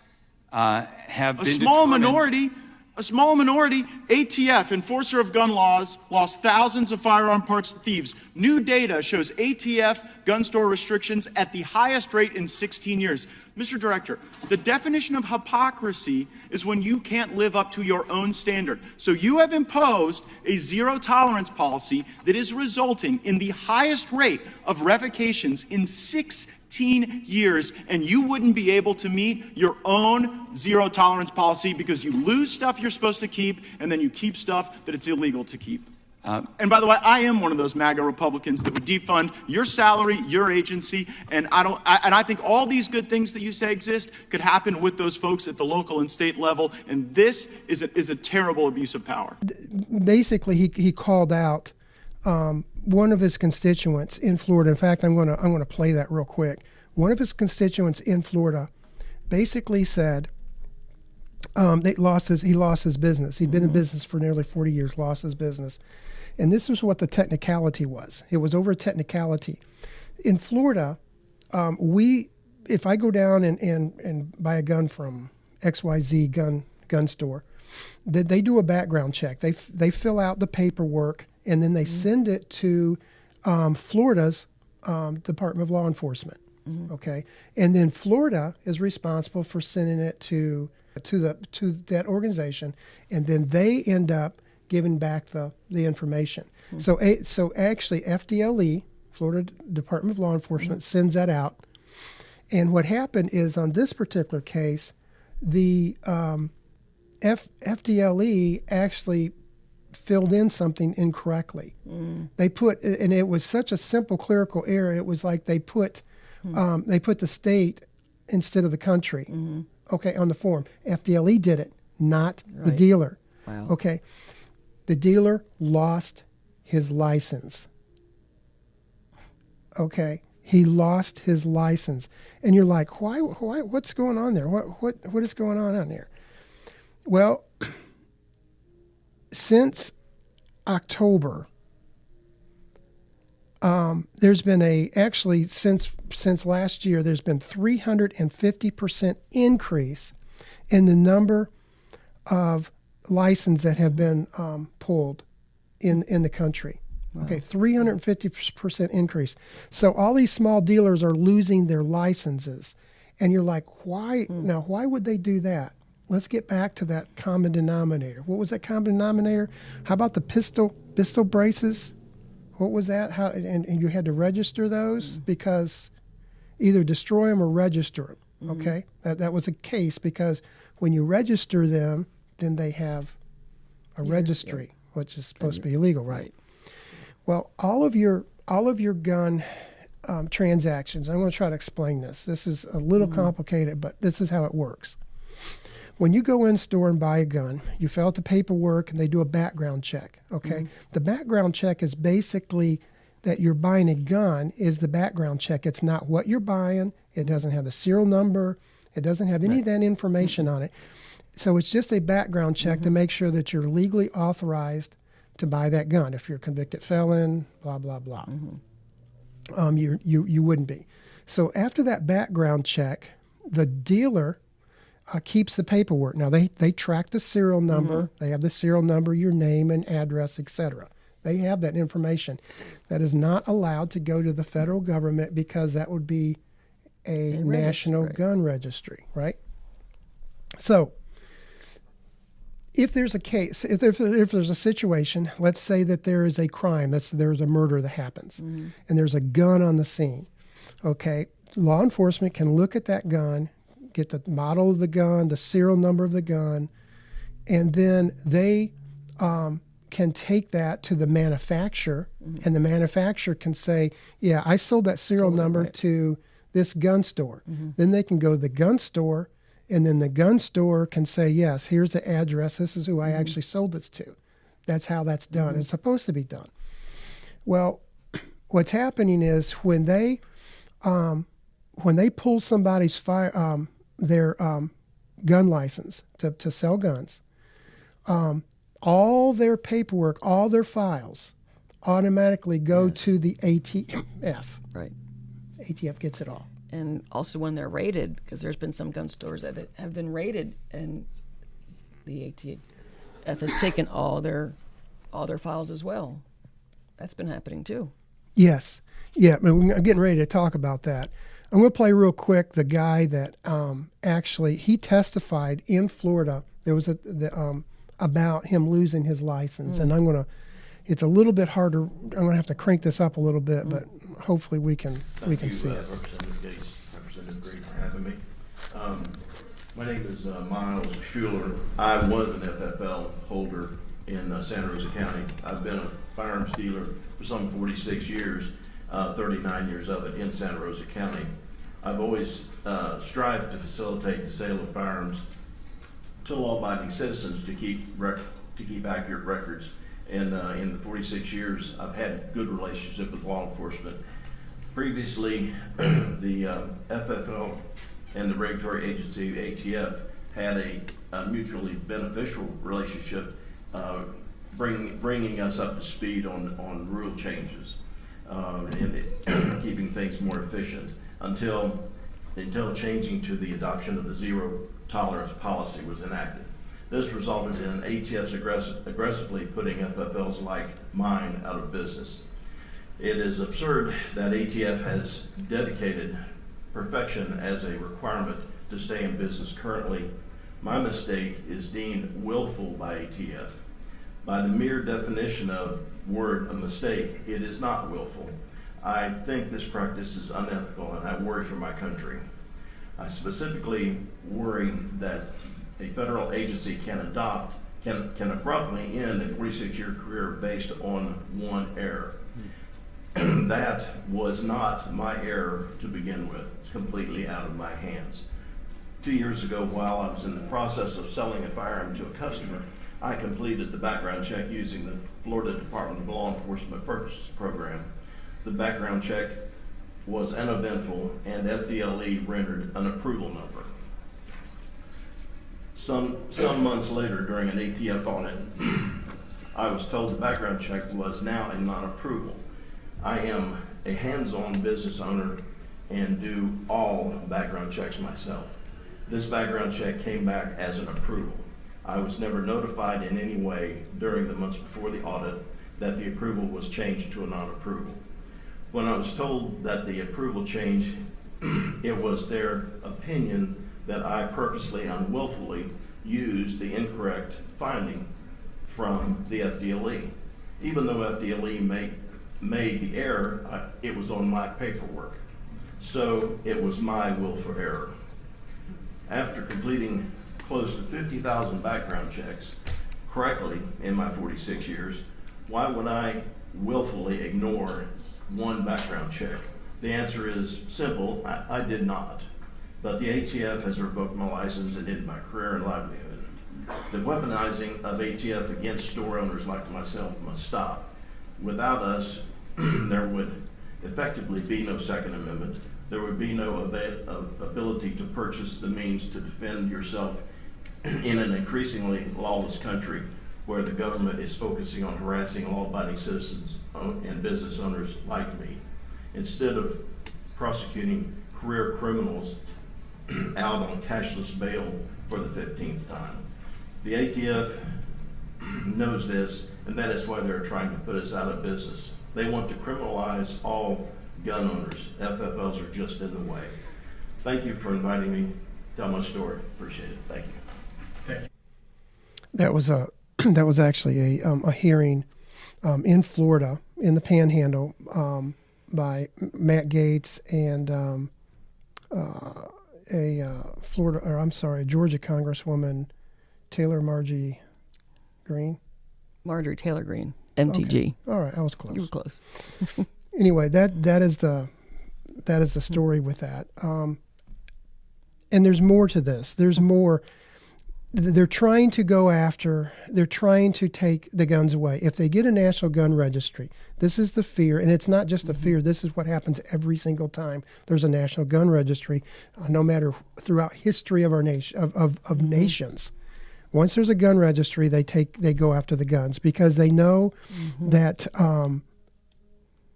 [SPEAKER 7] have been determined.
[SPEAKER 9] A small minority, ATF, enforcer of gun laws, lost thousands of firearm parts to thieves. New data shows ATF gun store restrictions at the highest rate in 16 years. Mr. Director, the definition of hypocrisy is when you can't live up to your own standard. So you have imposed a zero tolerance policy that is resulting in the highest rate of revocations in 16 years, and you wouldn't be able to meet your own zero tolerance policy because you lose stuff you're supposed to keep and then you keep stuff that it's illegal to keep. And by the way, I am one of those MAGA Republicans that would defund your salary, your agency, and I think all these good things that you say exist could happen with those folks at the local and state level, and this is a terrible abuse of power.
[SPEAKER 2] Basically, he called out one of his constituents in Florida. In fact, I'm going to play that real quick. One of his constituents in Florida basically said he lost his business. He'd been in business for nearly 40 years, lost his business. And this was what the technicality was. It was over a technicality. In Florida, if I go down and buy a gun from XYZ gun store, they do a background check. They fill out the paperwork, and then they send it to Florida's Department of Law Enforcement. Okay, and then Florida is responsible for sending it to that organization, and then they end up giving back the information. So actually, FDLE, Florida Department of Law Enforcement, sends that out. And what happened is, on this particular case, the FDLE actually filled in something incorrectly. They put, and it was such a simple clerical error. It was like they put the state instead of the country. Okay, on the form. FDLE did it, not the dealer.
[SPEAKER 3] Wow.
[SPEAKER 2] Okay, the dealer lost his license. Okay, he lost his license, and you're like, why? What's going on there? What is going on there? Well, since October, there's been since last year, there's been 350% increase in the number of licenses that have been pulled in the country. Wow. Okay, 350% increase. So all these small dealers are losing their licenses, and you're like, why? Now, why would they do that? Let's get back to that common denominator. What was that common denominator? How about the pistol braces? What was that? How? And you had to register those because either destroy them or register them. Okay, that was a case because when you register them, then they have a registry, which is supposed to be illegal, right? Well, all of your gun transactions. I'm going to try to explain this. This is a little complicated, but this is how it works. when you go in store and buy a gun, you fill out the paperwork and they do a background check. Okay, the background check is basically that you're buying a gun is the background check. It's not what you're buying. It doesn't have the serial number. It doesn't have any of that information on it. So it's just a background check to make sure that you're legally authorized to buy that gun. If you're a convicted felon, blah, blah, blah. You wouldn't be. So after that background check, the dealer keeps the paperwork. Now, they track the serial number. They have the serial number, your name and address, etc. They have that information. That is not allowed to go to the federal government because that would be a national gun registry, right? So if there's a case, if there's a situation, let's say that there is a crime, there's a murder that happens, and there's a gun on the scene, okay? Law enforcement can look at that gun, get the model of the gun, the serial number of the gun, and then they can take that to the manufacturer, and the manufacturer can say, yeah, I sold that serial number to this gun store. Then they can go to the gun store, and then the gun store can say, yes, here's the address. This is who I actually sold this to. That's how that's done. It's supposed to be done. Well, what's happening is when they pull somebody's their gun license to sell guns, all their paperwork, all their files automatically go to the ATF.
[SPEAKER 3] Right.
[SPEAKER 2] ATF gets it all.
[SPEAKER 3] And also when they're raided, because there's been some gun stores that have been raided, and the ATF has taken all their files as well. That's been happening too.
[SPEAKER 2] Yes. Yeah, I'm getting ready to talk about that. I'm going to play real quick the guy that actually, he testified in Florida. There was about him losing his license. And it's a little bit harder. I'm going to have to crank this up a little bit, but hopefully we can see it.
[SPEAKER 10] Representative Gates, Representative Green for having me. My name is Miles Schuler. I was an FFL holder in Santa Rosa County. I've been a firearms dealer for some 46 years, 39 years of it in Santa Rosa County. I've always strived to facilitate the sale of firearms to law-abiding citizens to keep accurate records. And in the 46 years, I've had good relationship with law enforcement. Previously, the FFL and the regulatory agency, the ATF, had a mutually beneficial relationship, bringing us up to speed on rule changes and keeping things more efficient until changing to the adoption of the zero tolerance policy was enacted. This resulted in ATF's aggressively putting FFLs like mine out of business. It is absurd that ATF has dedicated perfection as a requirement to stay in business currently. My mistake is deemed willful by ATF. By the mere definition of word a mistake, it is not willful. I think this practice is unethical and I worry for my country. I specifically worry that a federal agency can abruptly end a 46-year career based on one error. That was not my error to begin with. It's completely out of my hands. 2 years ago, while I was in the process of selling a firearm to a customer, I completed the background check using the Florida Department of Law Enforcement Purchase Program. The background check was uneventful and FDLE rendered an approval number. Some months later, during an ATF audit, I was told the background check was now a non-approval. I am a hands-on business owner and do all background checks myself. This background check came back as an approval. I was never notified in any way during the months before the audit that the approval was changed to a non-approval. When I was told that the approval changed, it was their opinion that I purposely and willfully used the incorrect finding from the FDLE. Even though FDLE made the error, it was on my paperwork. So it was my willful error. After completing close to 50,000 background checks correctly in my 46 years, why would I willfully ignore one background check? The answer is simple, I did not. but the ATF has revoked my license and ended my career and livelihood. The weaponizing of ATF against store owners like myself must stop. Without us, there would effectively be no Second Amendment. There would be no ability to purchase the means to defend yourself in an increasingly lawless country where the government is focusing on harassing law-abiding citizens and business owners like me, instead of prosecuting career criminals out on cashless bail for the 15th time. The ATF knows this, and that is why they're trying to put us out of business. They want to criminalize all gun owners. FFLs are just in the way. Thank you for inviting me to tell my story. Appreciate it. Thank you.
[SPEAKER 4] Thank you.
[SPEAKER 2] That was actually a hearing in Florida, in the Panhandle, by Matt Gaetz and a Georgia Congresswoman,
[SPEAKER 3] Marjorie Taylor Greene, MTG.
[SPEAKER 2] Okay. All right, I was close.
[SPEAKER 3] You were close.
[SPEAKER 2] Anyway, that is the story with that. And there's more to this. There's more. They're trying to take the guns away. If they get a national gun registry, this is the fear, and it's not just a fear. This is what happens every single time there's a national gun registry, no matter throughout history of our nation, of nations. Once there's a gun registry, they go after the guns because they know that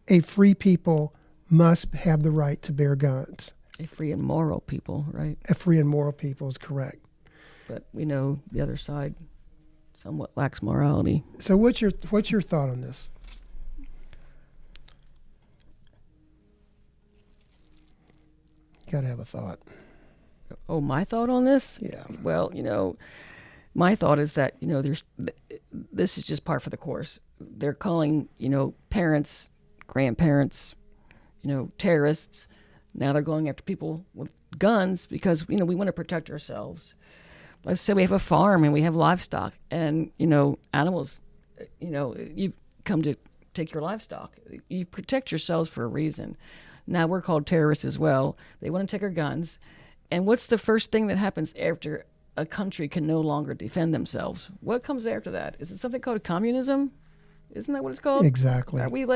[SPEAKER 2] a free people must have the right to bear guns.
[SPEAKER 3] A free and moral people, right?
[SPEAKER 2] A free and moral people is correct.
[SPEAKER 3] But we know the other side somewhat lacks morality.
[SPEAKER 2] So what's your thought on this? You gotta have a thought.
[SPEAKER 3] Oh, my thought on this?
[SPEAKER 2] Yeah.
[SPEAKER 3] Well, my thought is that, this is just par for the course. They're calling, parents, grandparents, terrorists. Now they're going after people with guns because, we want to protect ourselves. Let's say we have a farm and we have livestock and, animals, you come to take your livestock. You protect yourselves for a reason. Now we're called terrorists as well. They want to take our guns. And what's the first thing that happens after a country can no longer defend themselves? What comes after that? Is it something called communism? Isn't that what it's called?
[SPEAKER 2] Exactly.
[SPEAKER 3] Are we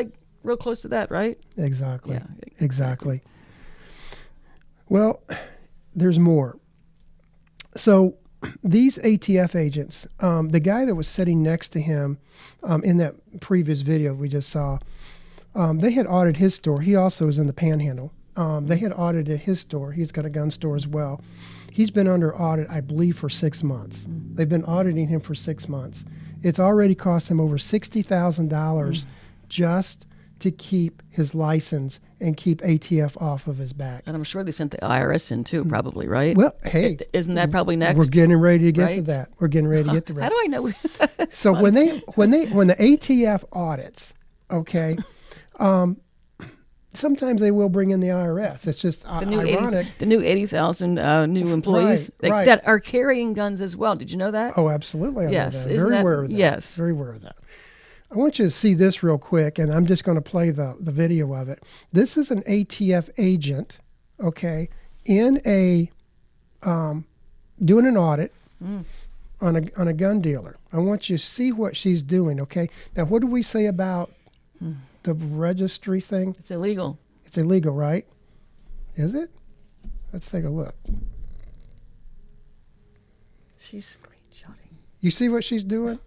[SPEAKER 3] real close to that, right?
[SPEAKER 2] Exactly.
[SPEAKER 3] Yeah.
[SPEAKER 2] Exactly. Well, there's more. So these ATF agents, the guy that was sitting next to him in that previous video we just saw, they had audited his store. He also is in the Panhandle. They had audited his store. He's got a gun store as well. He's been under audit, I believe, for 6 months. They've been auditing him for 6 months. It's already cost him over $60,000 just to keep his license and keep ATF off of his back.
[SPEAKER 3] And I'm sure they sent the IRS in too, probably, right?
[SPEAKER 2] Well, hey.
[SPEAKER 3] Isn't that probably next?
[SPEAKER 2] We're getting ready to get
[SPEAKER 3] right?
[SPEAKER 2] to that. We're getting ready to get to that.
[SPEAKER 3] How do I know?
[SPEAKER 2] So when the ATF audits, okay, sometimes they will bring in the IRS. It's just ironic.
[SPEAKER 3] The new 80,000 new employees
[SPEAKER 2] Right.
[SPEAKER 3] that are carrying guns as well. Did you know that?
[SPEAKER 2] Oh, absolutely. I know
[SPEAKER 3] Yes.
[SPEAKER 2] that.
[SPEAKER 3] Isn't
[SPEAKER 2] Very
[SPEAKER 3] that-
[SPEAKER 2] aware of that.
[SPEAKER 3] Yes.
[SPEAKER 2] Very aware of that. I want you to see this real quick, and I'm just going to play the video of it. This is an ATF agent, okay, in a doing an audit on a gun dealer. I want you to see what she's doing, okay? Now, what do we say about the registry thing?
[SPEAKER 3] It's illegal.
[SPEAKER 2] It's illegal, right? Is it? Let's take a look.
[SPEAKER 3] She's screenshotting.
[SPEAKER 2] You see what she's doing?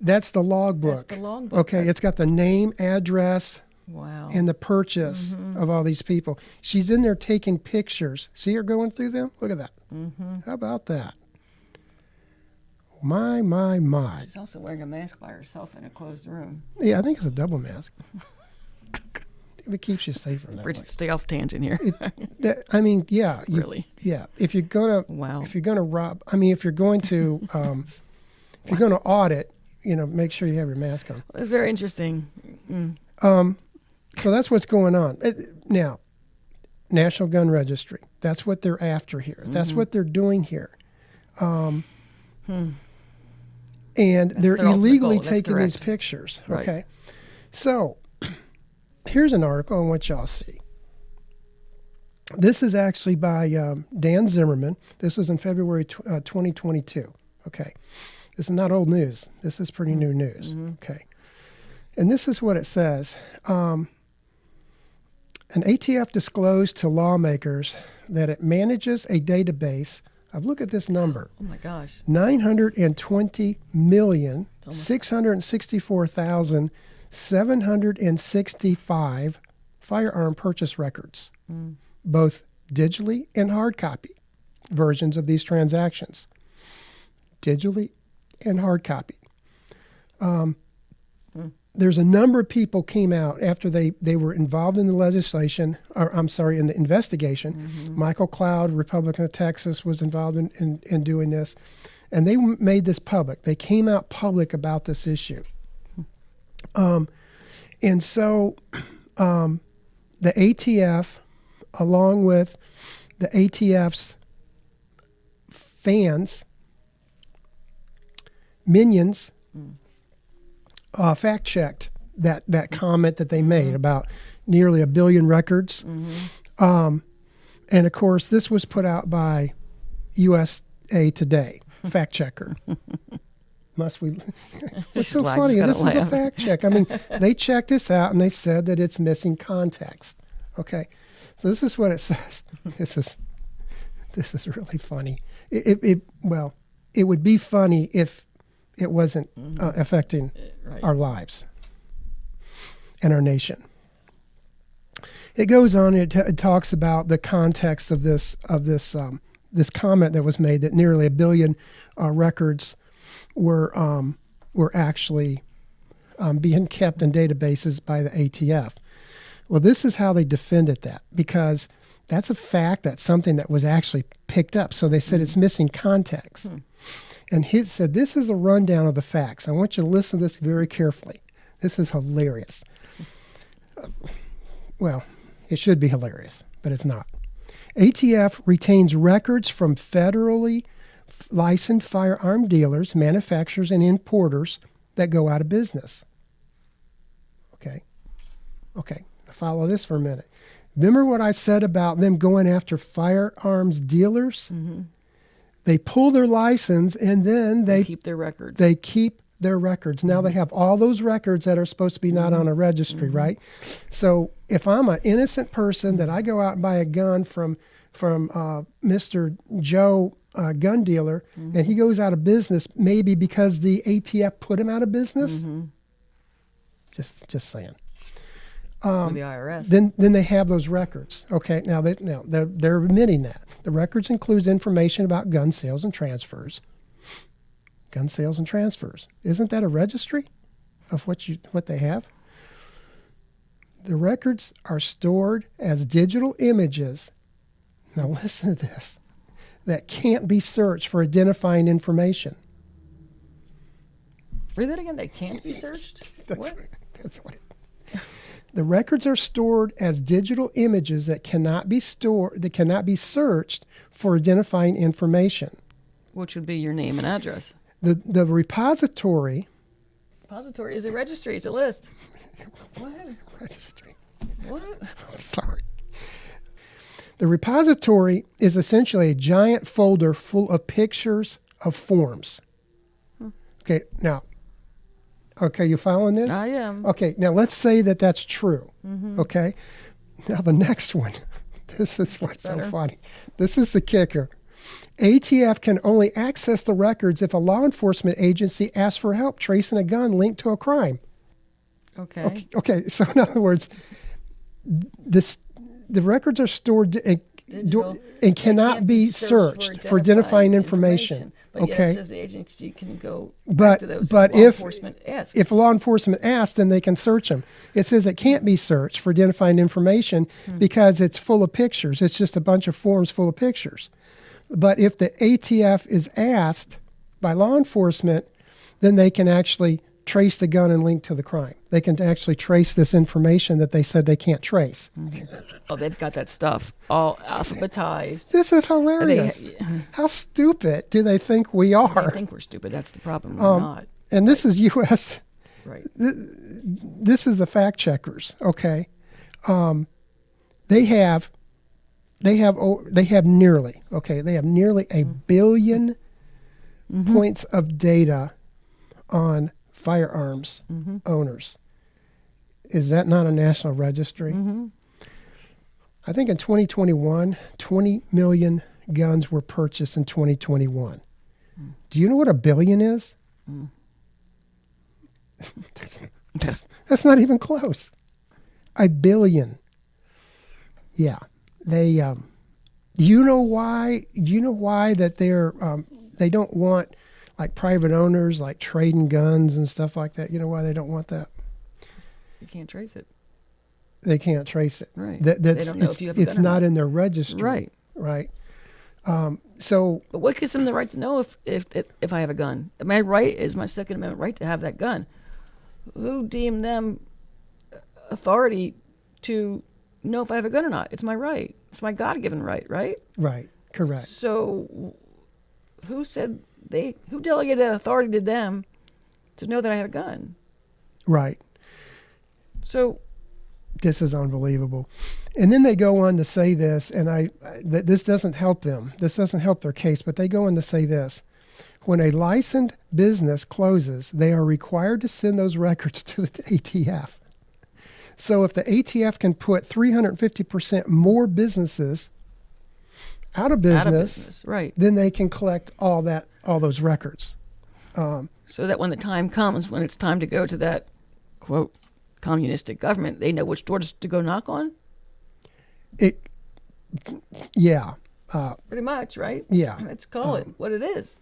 [SPEAKER 2] That's the logbook.
[SPEAKER 3] That's the logbook.
[SPEAKER 2] Okay, it's got the name, address,
[SPEAKER 3] Wow.
[SPEAKER 2] and the purchase of all these people. She's in there taking pictures. See her going through them? Look at that. How about that? My.
[SPEAKER 3] She's also wearing a mask by herself in a closed room.
[SPEAKER 2] Yeah, I think it's a double mask. It keeps you safer that way.
[SPEAKER 3] Bridget, stay off tangent here.
[SPEAKER 2] Yeah.
[SPEAKER 3] Really?
[SPEAKER 2] Yeah. If you're gonna,
[SPEAKER 3] Wow.
[SPEAKER 2] if you're gonna rob, if you're going to, if you're going to audit, make sure you have your mask on.
[SPEAKER 3] It's very interesting.
[SPEAKER 2] So that's what's going on now. National Gun Registry. That's what they're after here. That's what they're doing here. And they're
[SPEAKER 3] their ultimate
[SPEAKER 2] illegally
[SPEAKER 3] goal. That's
[SPEAKER 2] taking these
[SPEAKER 3] correct.
[SPEAKER 2] pictures.
[SPEAKER 3] Right.
[SPEAKER 2] Okay. So here's an article I want y'all to see. This is actually by Dan Zimmerman. This was in February 2022. Okay. This is not old news. This is pretty new news. Okay. And this is what it says. An ATF disclosed to lawmakers that it manages a database of, look at this number.
[SPEAKER 3] Oh my gosh.
[SPEAKER 2] 920,664,765 firearm purchase records, both digitally and hard copy versions of these transactions. Digitally and hard copy. There's a number of people came out after they were involved in the legislation, or I'm sorry, in the investigation. Michael Cloud, Republican of Texas, was involved in doing this. And they made this public. They came out public about this issue. And so the ATF, along with the ATF's fans, minions, fact-checked that comment that they made about nearly 1 billion records. And, of course, this was put out by USA Today, fact-checker. Must we? What's so funny? This is a fact check. I mean, they checked this out, and they said that it's missing context. Okay. So this is what it says. This is really funny. It would be funny if it wasn't affecting our lives and our nation. It goes on. It talks about the context of this comment that was made that nearly 1 billion records were actually being kept in databases by the ATF. Well, this is how they defended that, because that's a fact. That's something that was actually picked up. So they said it's missing context. And he said, this is a rundown of the facts. I want you to listen to this very carefully. This is hilarious. Well, it should be hilarious, but it's not. ATF retains records from federally licensed firearm dealers, manufacturers, and importers that go out of business. Okay. Follow this for a minute. Remember what I said about them going after firearms dealers? They pull their license, and then they
[SPEAKER 3] keep their records.
[SPEAKER 2] They keep their records. Now they have all those records that are supposed to be not on a registry, right? So if I'm an innocent person that I go out and buy a gun from Mr. Joe gun dealer, and he goes out of business, maybe because the ATF put him out of business. Just saying.
[SPEAKER 3] Or the IRS.
[SPEAKER 2] Then they have those records. Okay, now they're admitting that the records includes information about gun sales and transfers. Gun sales and transfers. Isn't that a registry of what they have? The records are stored as digital images. Now listen to this. That can't be searched for identifying information.
[SPEAKER 3] Read that again. They can't be searched.
[SPEAKER 2] That's what. The records are stored as digital images that cannot be searched for identifying information.
[SPEAKER 3] Which would be your name and address.
[SPEAKER 2] The repository.
[SPEAKER 3] Repository is a registry. It's a list. What?
[SPEAKER 2] Registry.
[SPEAKER 3] What?
[SPEAKER 2] I'm sorry. The repository is essentially a giant folder full of pictures of forms. Okay, now. Okay, you following this?
[SPEAKER 3] I am.
[SPEAKER 2] Okay, now let's say that that's true. Okay, now the next one. This is what's so funny. This is the kicker. ATF can only access the records if a law enforcement agency asks for help tracing a gun linked to a crime.
[SPEAKER 3] Okay.
[SPEAKER 2] Okay. So in other words, the records are stored and cannot be searched for identifying information.
[SPEAKER 3] But
[SPEAKER 2] okay.
[SPEAKER 3] Yes, it says the agency can go
[SPEAKER 2] back
[SPEAKER 3] to those
[SPEAKER 2] but
[SPEAKER 3] if law enforcement asks.
[SPEAKER 2] If law enforcement asks, then they can search them. It says it can't be searched for identifying information because it's full of pictures. It's just a bunch of forms full of pictures. But if the ATF is asked by law enforcement, then they can actually trace the gun and link to the crime. They can actually trace this information that they said they can't trace.
[SPEAKER 3] Oh, they've got that stuff all alphabetized.
[SPEAKER 2] This is hilarious. How stupid do they think we are?
[SPEAKER 3] They think we're stupid. That's the problem. We're not.
[SPEAKER 2] And this is U.S.
[SPEAKER 3] Right.
[SPEAKER 2] This is the fact checkers, okay? They have they have nearly a billion points of data on firearms owners. Is that not a national registry? I think in 2021, 20 million guns were purchased in 2021. Do you know what a billion is? That's not even close. A billion. Yeah. They, you know why that they don't want like private owners like trading guns and stuff like that? You know why they don't want that?
[SPEAKER 3] You can't trace it.
[SPEAKER 2] They can't trace it.
[SPEAKER 3] Right.
[SPEAKER 2] That's,
[SPEAKER 3] they don't know if you have a
[SPEAKER 2] it's
[SPEAKER 3] gun or
[SPEAKER 2] not in their registry.
[SPEAKER 3] Right.
[SPEAKER 2] Right. So,
[SPEAKER 3] but what gives them the right to know if I have a gun? My right is my Second Amendment right to have that gun. Who deemed them authority to know if I have a gun or not? It's my right. It's my God-given right, right?
[SPEAKER 2] Right. Correct.
[SPEAKER 3] So, who delegated that authority to them to know that I have a gun?
[SPEAKER 2] Right.
[SPEAKER 3] So,
[SPEAKER 2] this is unbelievable. And then they go on to say this, and this doesn't help them. This doesn't help their case, but they go on to say this. When a licensed business closes, they are required to send those records to the ATF. So if the ATF can put 350% more businesses out of business,
[SPEAKER 3] right,
[SPEAKER 2] then they can collect all those records.
[SPEAKER 3] So that when the time comes, when it's time to go to that, quote, communistic government, they know which doors to go knock on?
[SPEAKER 2] Yeah.
[SPEAKER 3] Pretty much, right?
[SPEAKER 2] Yeah.
[SPEAKER 3] Let's call it what it is.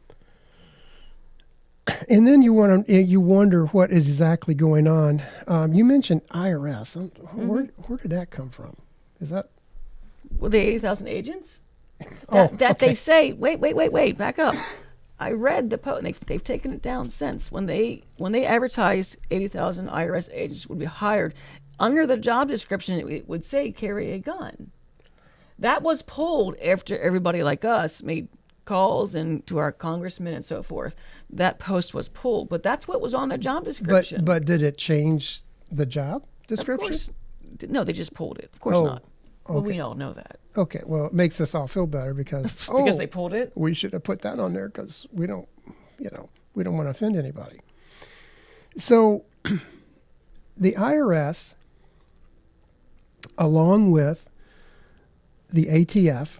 [SPEAKER 2] And then you wonder what is exactly going on. You mentioned IRS. Where did that come from? Is that?
[SPEAKER 3] Well, the 80,000 agents
[SPEAKER 2] that
[SPEAKER 3] they say. Wait, back up. I read the post, and they've taken it down since when they advertised 80,000 IRS agents would be hired. Under the job description, it would say carry a gun. That was pulled after everybody like us made calls and to our congressmen and so forth. That post was pulled, but that's what was on the job description.
[SPEAKER 2] But did it change the job description?
[SPEAKER 3] Of course, no, they just pulled it. Of course not. Well, we all know that.
[SPEAKER 2] Okay, well, it makes us all feel better because
[SPEAKER 3] because they pulled it.
[SPEAKER 2] We should have put that on there because we don't want to offend anybody. So, the IRS, along with the ATF,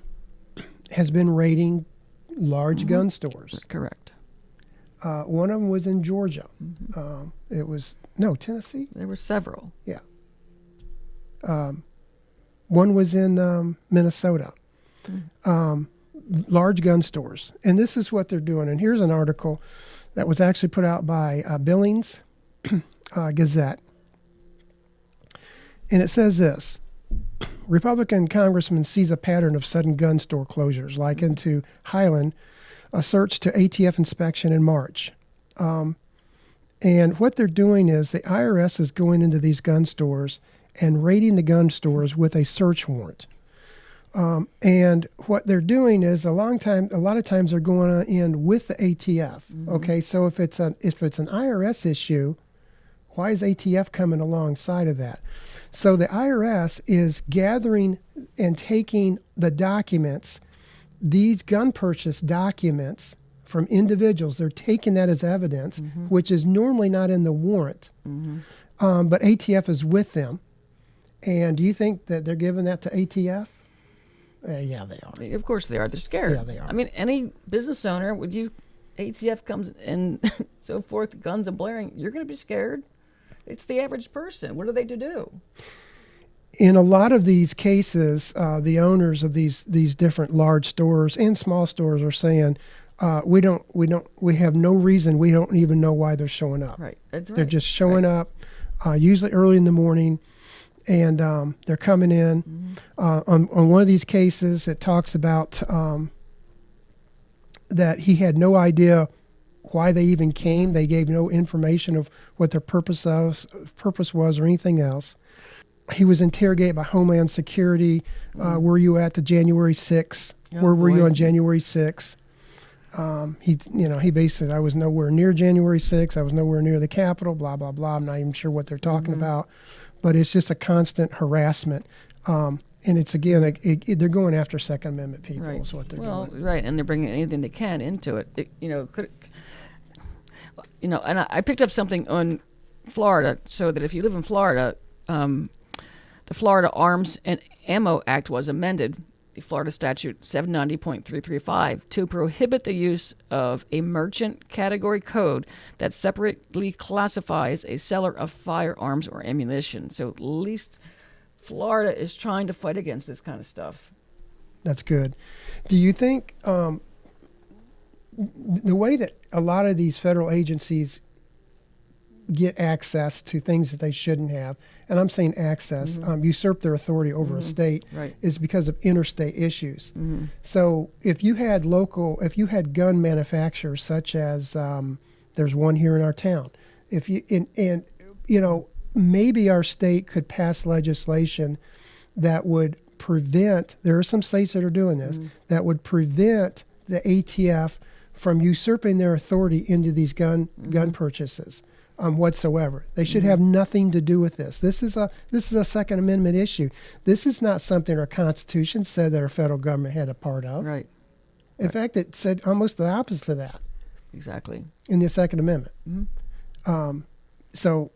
[SPEAKER 2] has been raiding large gun stores.
[SPEAKER 3] Correct.
[SPEAKER 2] One of them was in Georgia. Tennessee.
[SPEAKER 3] There were several.
[SPEAKER 2] Yeah. One was in Minnesota. Large gun stores. And this is what they're doing. And here's an article that was actually put out by Billings Gazette. And it says this. Republican congressman sees a pattern of sudden gun store closures, likened to Highland, a search to ATF inspection in March. And what they're doing is the IRS is going into these gun stores and raiding the gun stores with a search warrant. And what they're doing is a lot of times they're going in with the ATF. Okay, so if it's an IRS issue, why is ATF coming alongside of that? So the IRS is gathering and taking the documents, these gun purchase documents from individuals. They're taking that as evidence, which is normally not in the warrant. But ATF is with them. And do you think that they're giving that to ATF? Yeah, they are.
[SPEAKER 3] Of course they are. They're scared.
[SPEAKER 2] Yeah, they are.
[SPEAKER 3] I mean, any business owner, ATF comes and so forth, guns are blaring, you're going to be scared. It's the average person. What are they to do?
[SPEAKER 2] In a lot of these cases, the owners of these different large stores and small stores are saying, we have no reason. We don't even know why they're showing up.
[SPEAKER 3] Right. That's right.
[SPEAKER 2] They're just showing up, usually early in the morning, and they're coming in. On one of these cases, it talks about that he had no idea why they even came. They gave no information of what their purpose was or anything else. He was interrogated by Homeland Security. Were you at the January 6th? Where were you on January 6th? He basically, I was nowhere near January 6th. I was nowhere near the Capitol, blah, blah, blah. I'm not even sure what they're talking about. But it's just a constant harassment. And it's again, they're going after Second Amendment people.
[SPEAKER 3] Right.
[SPEAKER 2] Is what they're
[SPEAKER 3] Well,
[SPEAKER 2] doing.
[SPEAKER 3] right, and they're bringing anything they can into it. And I picked up something on Florida, so that if you live in Florida, the Florida Arms and Ammo Act was amended, the Florida Statute 790.335, to prohibit the use of a merchant category code that separately classifies a seller of firearms or ammunition. So at least Florida is trying to fight against this kind of stuff.
[SPEAKER 2] That's good. Do you think the way that a lot of these federal agencies get access to things that they shouldn't have, and I'm saying access, usurp their authority over a state,
[SPEAKER 3] Right.
[SPEAKER 2] is because of interstate issues.
[SPEAKER 3] Mm-hmm.
[SPEAKER 2] So if you had gun manufacturers such as there's one here in our town, maybe our state could pass legislation that would prevent, there are some states that are doing this, that would prevent the ATF from usurping their authority into these gun purchases whatsoever. They should have nothing to do with this. This is a Second Amendment issue. This is not something our Constitution said that our federal government had a part of.
[SPEAKER 3] Right.
[SPEAKER 2] In fact, it said almost the opposite of that
[SPEAKER 3] Exactly.
[SPEAKER 2] in the Second Amendment. So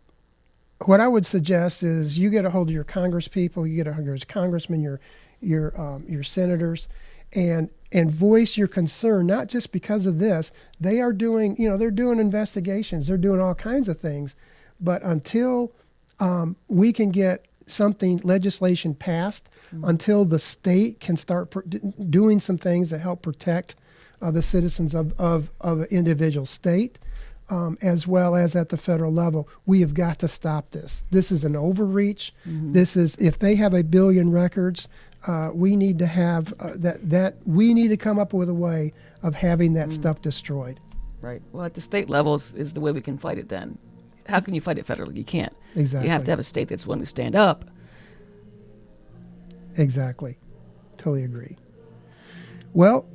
[SPEAKER 2] what I would suggest is you get a hold of your Congress people, you get a hold of your congressmen, your senators, and voice your concern, not just because of this. They are doing, they're doing investigations, they're doing all kinds of things, but until we can get legislation passed, until the state can start doing some things that help protect the citizens of an individual state, as well as at the federal level, we have got to stop this. This is an overreach. This is, if they have 1 billion records, we need to have we need to come up with a way of having that stuff destroyed.
[SPEAKER 3] Right. Well, at the state levels is the way we can fight it then. How can you fight it federally? You can't.
[SPEAKER 2] Exactly.
[SPEAKER 3] You have to have a state that's willing to stand up.
[SPEAKER 2] Exactly. Totally agree. Well,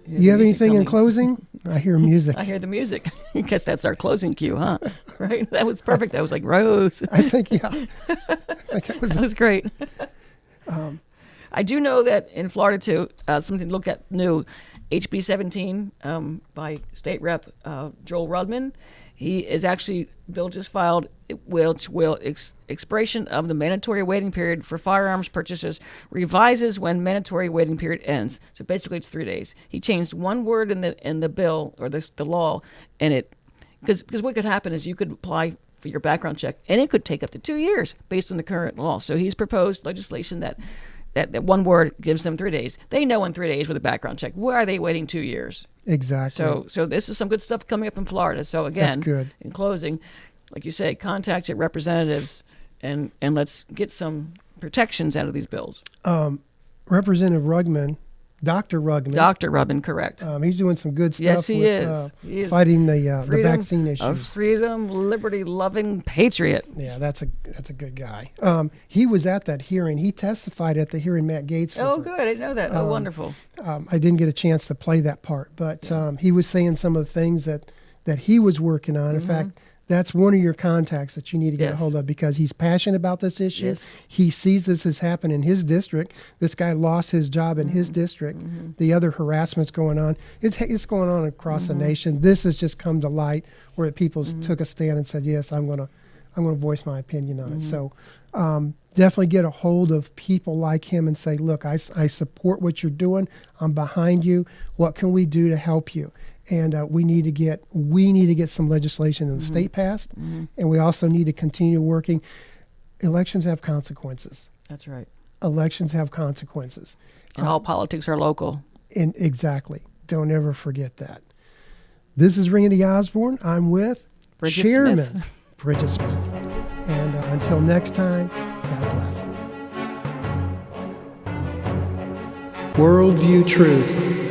[SPEAKER 2] you have anything in closing? I hear music.
[SPEAKER 3] I hear the music. I guess that's our closing cue, huh? Right? That was perfect. That was like Rose.
[SPEAKER 2] I think, yeah. That
[SPEAKER 3] was great. I do know that in Florida, too, something to look at new, HB 17 by State Rep Joel Rudman. He is actually, bill just filed, which will expiration of the mandatory waiting period for firearms purchases revises when mandatory waiting period ends. So basically it's 3 days. He changed one word in the bill or the law, and it, because what could happen is you could apply for your background check, and it could take up to 2 years based on the current law. So he's proposed legislation that one word gives them 3 days. They know in 3 days with a background check. Why are they waiting 2 years?
[SPEAKER 2] Exactly.
[SPEAKER 3] So this is some good stuff coming up in Florida. So again,
[SPEAKER 2] that's good.
[SPEAKER 3] In closing, like you say, contact your representatives and let's get some protections out of these bills.
[SPEAKER 2] Representative Rugman, Dr. Rugman,
[SPEAKER 3] correct.
[SPEAKER 2] He's doing some good stuff.
[SPEAKER 3] Yes,
[SPEAKER 2] he is fighting the vaccine issues.
[SPEAKER 3] A freedom, liberty-loving patriot.
[SPEAKER 2] Yeah, that's a good guy. He was at that hearing. He testified at the hearing Matt Gaetz was
[SPEAKER 3] good. I didn't know that. Wonderful.
[SPEAKER 2] I didn't get a chance to play that part, but he was saying some of the things that he was working on. In fact, that's one of your contacts that you need to get a hold of, because he's passionate about this issue.
[SPEAKER 3] Yes.
[SPEAKER 2] He sees this has happened in his district. This guy lost his job in his district. The other harassment's going on. It's going on across the nation. This has just come to light where people took a stand and said, yes, I'm going to voice my opinion on it. So definitely get a hold of people like him and say, look, I support what you're doing. I'm behind you. What can we do to help you? And we need to get some legislation in the state passed, and we also need to continue working. Elections have consequences.
[SPEAKER 3] That's right.
[SPEAKER 2] Elections have consequences.
[SPEAKER 3] And all politics are local.
[SPEAKER 2] And exactly. Don't ever forget that. This is Randy Osborne. I'm with
[SPEAKER 3] Bridget
[SPEAKER 2] Chairman
[SPEAKER 3] Smith.
[SPEAKER 2] Bridget Smith. And until next time, God bless. Worldview Truth.